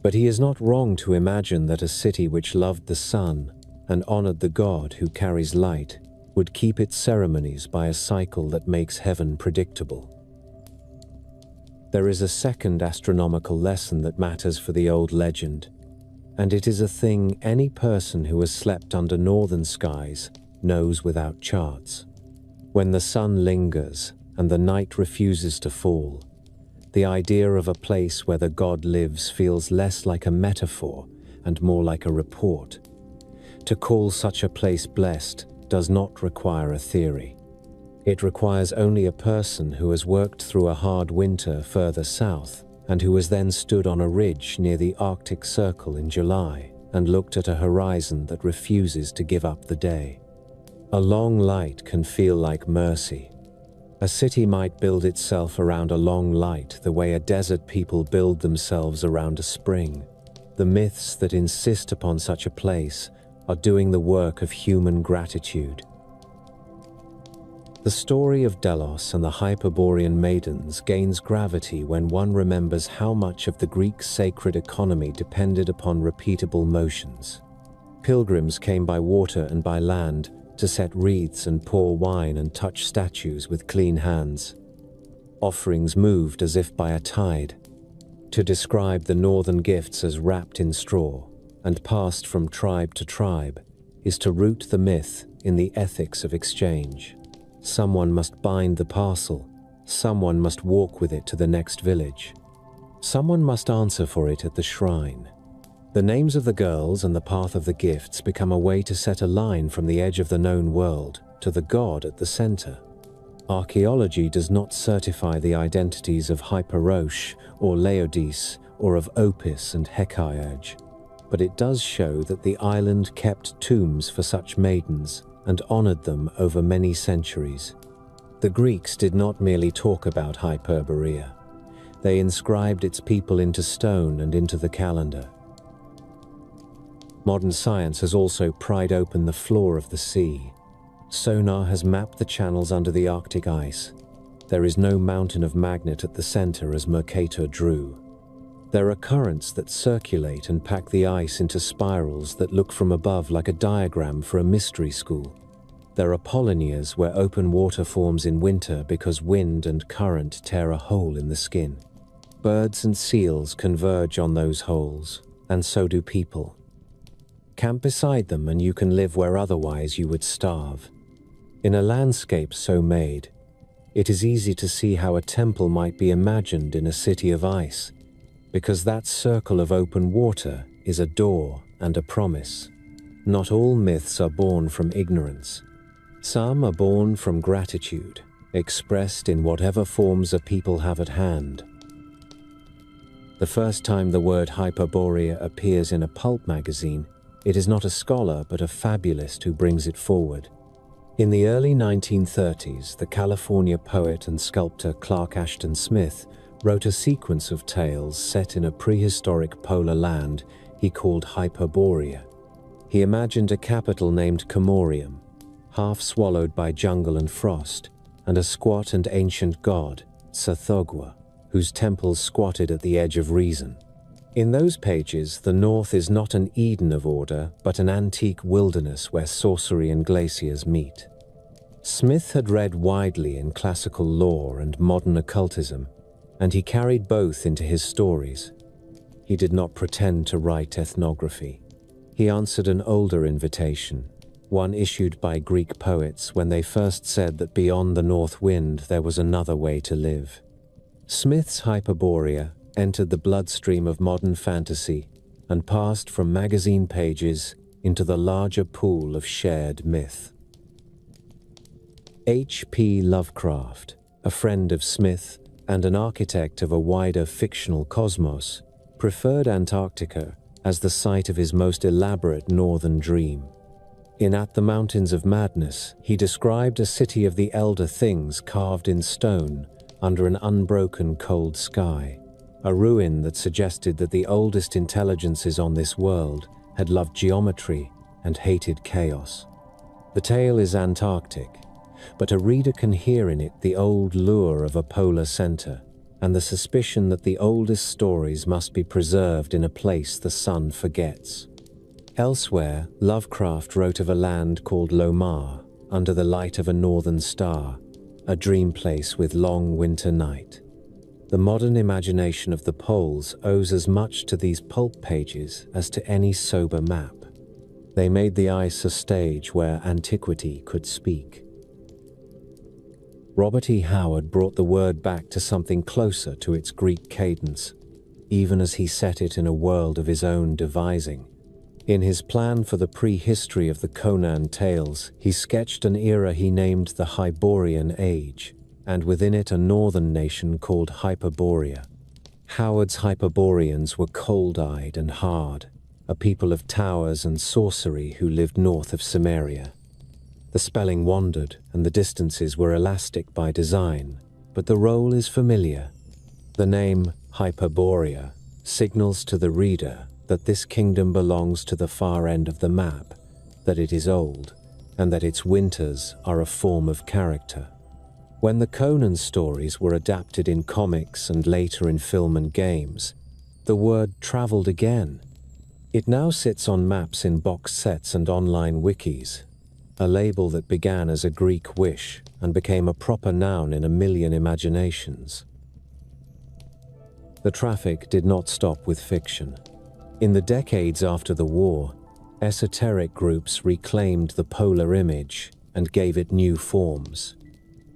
But he is not wrong to imagine that a city which loved the sun and honored the God who carries light would keep its ceremonies by a cycle that makes heaven predictable. There is a second astronomical lesson that matters for the old legend, and it is a thing any person who has slept under northern skies knows without charts. When the sun lingers and the night refuses to fall, the idea of a place where the God lives feels less like a metaphor and more like a report. To call such a place blessed does not require a theory. It requires only a person who has worked through a hard winter further south and who has then stood on a ridge near the Arctic Circle in July and looked at a horizon that refuses to give up the day. A long light can feel like mercy. A city might build itself around a long light the way a desert people build themselves around a spring. The myths that insist upon such a place are doing the work of human gratitude. The story of Delos and the Hyperborean maidens gains gravity when one remembers how much of the Greek sacred economy depended upon repeatable motions. Pilgrims came by water and by land to set wreaths and pour wine and touch statues with clean hands. Offerings moved as if by a tide. To describe the northern gifts as wrapped in straw and passed from tribe to tribe is to root the myth in the ethics of exchange. Someone must bind the parcel. Someone must walk with it to the next village. Someone must answer for it at the shrine. The names of the girls and the path of the gifts become a way to set a line from the edge of the known world to the god at the center. Archaeology does not certify the identities of Hyperosh or Laodice or of Opis and Hecate, but it does show that the island kept tombs for such maidens and honored them over many centuries. The Greeks did not merely talk about Hyperborea. They inscribed its people into stone and into the calendar. Modern science has also pried open the floor of the sea. Sonar has mapped the channels under the Arctic ice. There is no mountain of magnet at the center as Mercator drew. There are currents that circulate and pack the ice into spirals that look from above like a diagram for a mystery school. There are polynias where open water forms in winter because wind and current tear a hole in the skin. Birds and seals converge on those holes, and so do people. Camp beside them and you can live where otherwise you would starve. In a landscape so made, it is easy to see how a temple might be imagined in a city of ice, because that circle of open water is a door and a promise. Not all myths are born from ignorance. Some are born from gratitude, expressed in whatever forms a people have at hand. The first time the word Hyperborea appears in a pulp magazine, it is not a scholar but a fabulist who brings it forward. In the early 1930s, the California poet and sculptor Clark Ashton Smith wrote a sequence of tales set in a prehistoric polar land he called Hyperborea. He imagined a capital named Comorium, half swallowed by jungle and frost, and a squat and ancient god, Tsathoggua, whose temples squatted at the edge of reason. In those pages, the North is not an Eden of order, but an antique wilderness where sorcery and glaciers meet. Smith had read widely in classical lore and modern occultism, and he carried both into his stories. He did not pretend to write ethnography. He answered an older invitation. one issued by Greek poets when they first said that beyond the north wind there was another way to live. Smith's Hyperborea entered the bloodstream of modern fantasy and passed from magazine pages into the larger pool of shared myth. H.P. Lovecraft, a friend of Smith and an architect of a wider fictional cosmos, preferred Antarctica as the site of his most elaborate northern dream. In At the Mountains of Madness, he described a city of the elder things carved in stone under an unbroken cold sky, a ruin that suggested that the oldest intelligences on this world had loved geometry and hated chaos. The tale is Antarctic, but a reader can hear in it the old lure of a polar center and the suspicion that the oldest stories must be preserved in a place the sun forgets. Elsewhere, Lovecraft wrote of a land called Lomar, under the light of a northern star, a dream place with long winter night. The modern imagination of the poles owes as much to these pulp pages as to any sober map. They made the ice a stage where antiquity could speak. Robert E. Howard brought the word back to something closer to its Greek cadence, even as he set it in a world of his own devising. In his plan for the prehistory of the Conan tales, he sketched an era he named the Hyperborean Age, and within it a northern nation called Hyperborea. Howard's Hyperboreans were cold-eyed and hard, a people of towers and sorcery who lived north of Cimmeria. The spelling wandered, and the distances were elastic by design, but the role is familiar. The name Hyperborea signals to the reader that this kingdom belongs to the far end of the map, that it is old, and that its winters are a form of character. When the Conan stories were adapted in comics and later in film and games, the word traveled again. It now sits on maps in box sets and online wikis, a label that began as a Greek wish and became a proper noun in a million imaginations. The traffic did not stop with fiction. In the decades after the war, esoteric groups reclaimed the polar image and gave it new forms.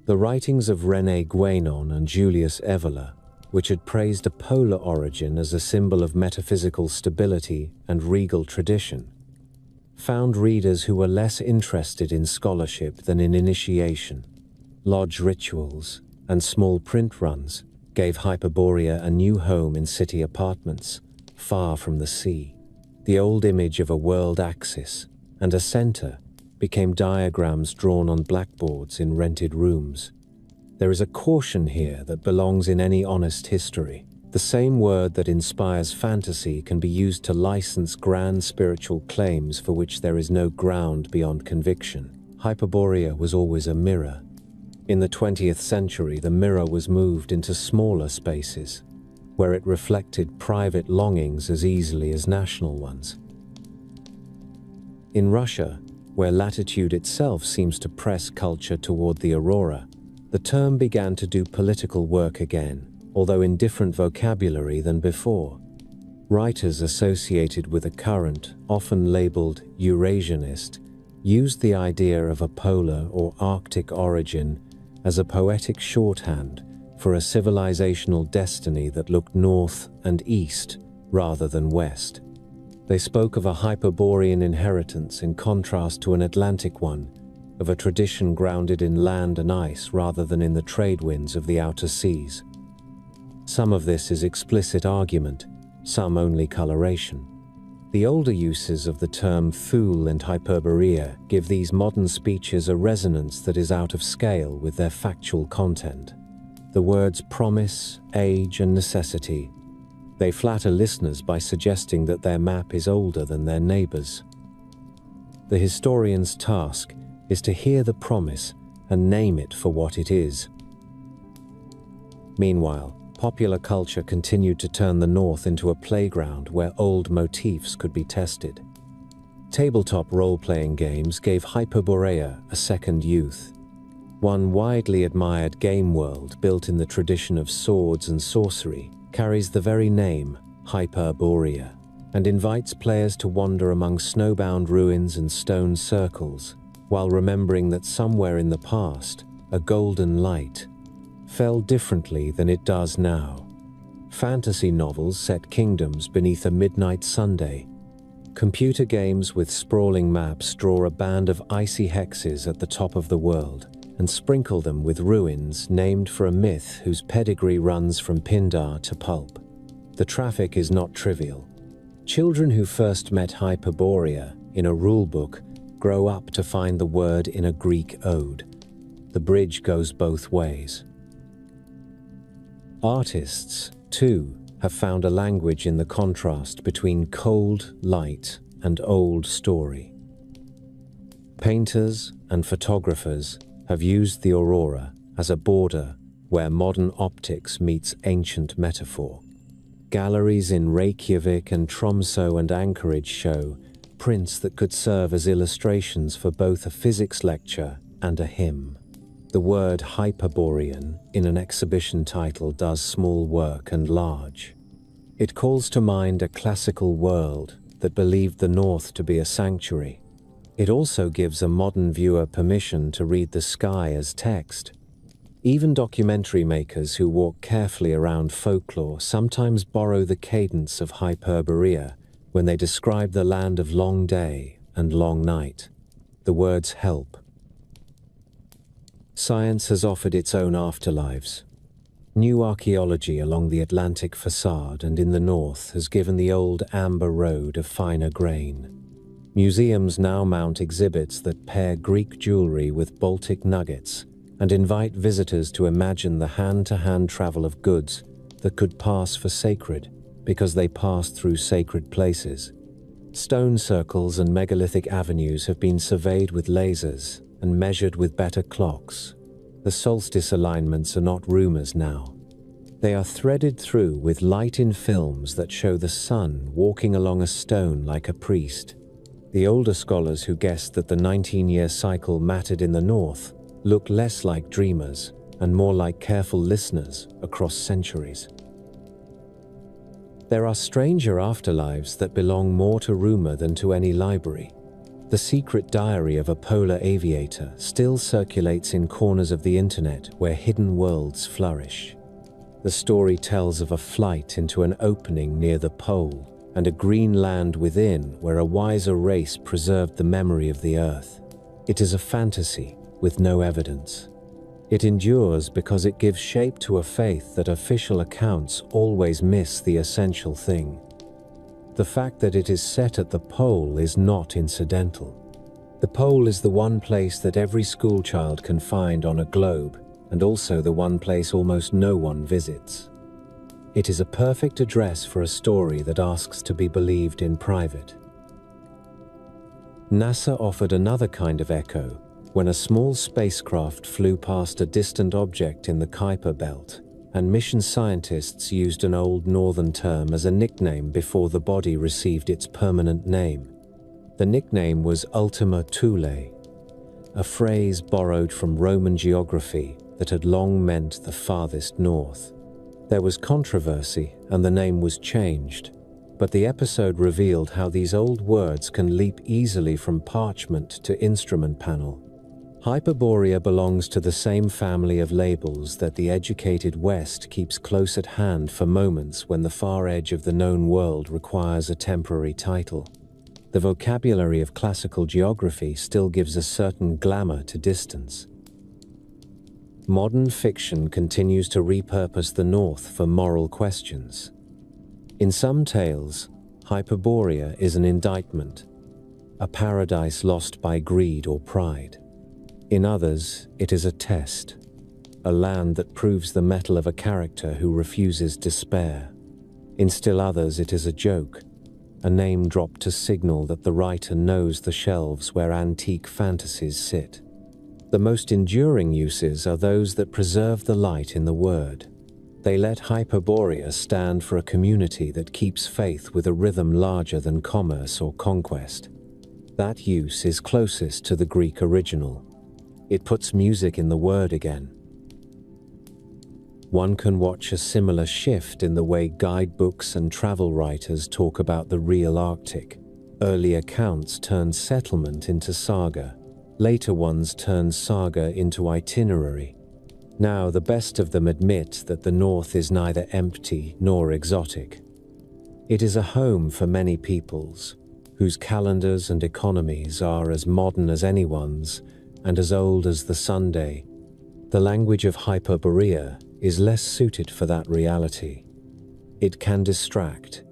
The writings of René Guénon and Julius Evola, which had praised a polar origin as a symbol of metaphysical stability and regal tradition, found readers who were less interested in scholarship than in initiation. Lodge rituals and small print runs gave Hyperborea a new home in city apartments, far from the sea. The old image of a world axis and a center became diagrams drawn on blackboards in rented rooms. There is a caution here that belongs in any honest history. The same word that inspires fantasy can be used to license grand spiritual claims for which there is no ground beyond conviction. Hyperborea was always a mirror. In the 20th century, the mirror was moved into smaller spaces, where it reflected private longings as easily as national ones. In Russia, where latitude itself seems to press culture toward the aurora, the term began to do political work again, although in different vocabulary than before. Writers associated with a current, often labeled Eurasianist, used the idea of a polar or Arctic origin as a poetic shorthand for a civilizational destiny that looked north and east rather than west. They spoke of a Hyperborean inheritance in contrast to an Atlantic one, of a tradition grounded in land and ice rather than in the trade winds of the outer seas. Some of this is explicit argument, some only coloration. The older uses of the term Thule and Hyperborea give these modern speeches a resonance that is out of scale with their factual content. The words promise, age, and necessity. They flatter listeners by suggesting that their map is older than their neighbors. The historian's task is to hear the promise and name it for what it is. Meanwhile, popular culture continued to turn the North into a playground where old motifs could be tested. Tabletop role-playing games gave Hyperborea a second youth. One widely admired game world built in the tradition of swords and sorcery carries the very name Hyperborea. and invites players to wander among snowbound ruins and stone circles, while remembering that somewhere in the past, a golden light fell differently than it does now. Fantasy novels set kingdoms beneath a midnight Sunday. Computer games with sprawling maps draw a band of icy hexes at the top of the world and sprinkle them with ruins named for a myth whose pedigree runs from Pindar to pulp. The traffic is not trivial. Children who first met Hyperborea in a rulebook grow up to find the word in a Greek ode. The bridge goes both ways. Artists, too, have found a language in the contrast between cold light and old story. Painters and photographers have used the aurora as a border where modern optics meets ancient metaphor. Galleries in Reykjavik and Tromsø and Anchorage show prints that could serve as illustrations for both a physics lecture and a hymn. The word Hyperborean in an exhibition title does small work and large. It calls to mind a classical world that believed the North to be a sanctuary. It also gives a modern viewer permission to read the sky as text. Even documentary makers who walk carefully around folklore sometimes borrow the cadence of Hyperborea when they describe the land of long day and long night. The words help. Science has offered its own afterlives. New archaeology along the Atlantic facade and in the north has given the old amber road a finer grain. Museums now mount exhibits that pair Greek jewelry with Baltic nuggets and invite visitors to imagine the hand-to-hand travel of goods that could pass for sacred because they passed through sacred places. Stone circles and megalithic avenues have been surveyed with lasers and measured with better clocks. The solstice alignments are not rumors now. They are threaded through with light in films that show the sun walking along a stone like a priest. The older scholars who guessed that the 19-year cycle mattered in the north look less like dreamers and more like careful listeners across centuries. There are stranger afterlives that belong more to rumor than to any library. The secret diary of a polar aviator still circulates in corners of the internet where hidden worlds flourish. The story tells of a flight into an opening near the pole and a green land within where a wiser race preserved the memory of the Earth. It is a fantasy with no evidence. It endures because it gives shape to a faith that official accounts always miss the essential thing. The fact that it is set at the pole is not incidental. The pole is the one place that every schoolchild can find on a globe, and also the one place almost no one visits. It is a perfect address for a story that asks to be believed in private. NASA offered another kind of echo when a small spacecraft flew past a distant object in the Kuiper Belt, and mission scientists used an old northern term as a nickname before the body received its permanent name. The nickname was Ultima Thule, a phrase borrowed from Roman geography that had long meant the farthest north. There was controversy and the name was changed, but the episode revealed how these old words can leap easily from parchment to instrument panel. Hyperborea belongs to the same family of labels that the educated West keeps close at hand for moments when the far edge of the known world requires a temporary title. The vocabulary of classical geography still gives a certain glamour to distance. Modern fiction continues to repurpose the North for moral questions. In some tales, Hyperborea is an indictment, a paradise lost by greed or pride. In others, it is a test, a land that proves the mettle of a character who refuses despair. In still others, it is a joke, a name dropped to signal that the writer knows the shelves where antique fantasies sit. The most enduring uses are those that preserve the light in the word. They let Hyperborea stand for a community that keeps faith with a rhythm larger than commerce or conquest. That use is closest to the Greek original. It puts music in the word again. One can watch a similar shift in the way guidebooks and travel writers talk about the real Arctic. Early accounts turned settlement into saga. Later ones turned saga into itinerary. Now, the best of them admit that the North is neither empty nor exotic. It is a home for many peoples, whose calendars and economies are as modern as anyone's and as old as the Sunday. The language of Hyperborea is less suited for that reality. It can distract,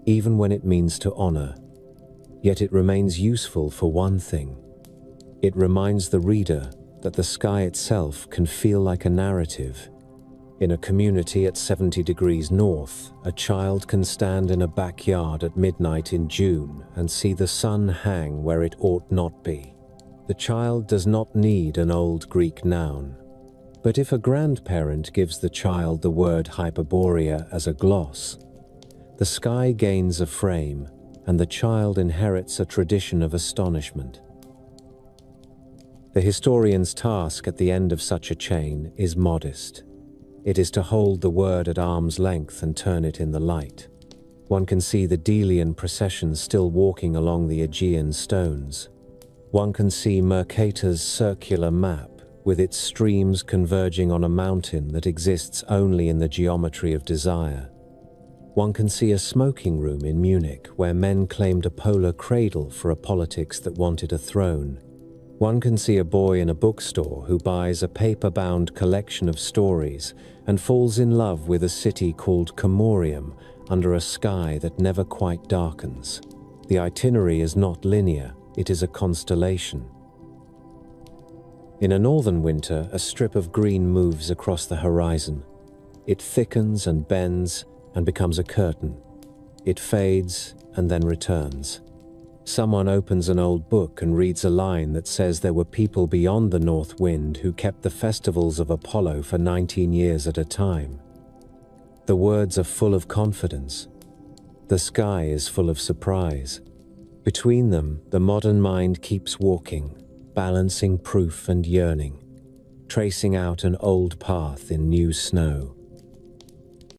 even when it means to honor, yet it remains useful for one thing. It reminds the reader that the sky itself can feel like a narrative. In a community at 70 degrees north, a child can stand in a backyard at midnight in June and see the sun hang where it ought not be. The child does not need an old Greek noun. But if a grandparent gives the child the word Hyperborea as a gloss, the sky gains a frame and the child inherits a tradition of astonishment. The historian's task at the end of such a chain is modest. It is to hold the word at arm's length and turn it in the light. One can see the Delian procession still walking along the Aegean stones. One can see Mercator's circular map, with its streams converging on a mountain that exists only in the geometry of desire. One can see a smoking room in Munich where men claimed a polar cradle for a politics that wanted a throne. One can see a boy in a bookstore who buys a paper-bound collection of stories and falls in love with a city called Comorium under a sky that never quite darkens. The itinerary is not linear, it is a constellation. In a northern winter, a strip of green moves across the horizon. It thickens and bends and becomes a curtain. It fades and then returns. Someone opens an old book and reads a line that says there were people beyond the north wind who kept the festivals of Apollo for 19 years at a time. The words are full of confidence. The sky is full of surprise. Between them, the modern mind keeps walking, balancing proof and yearning, tracing out an old path in new snow.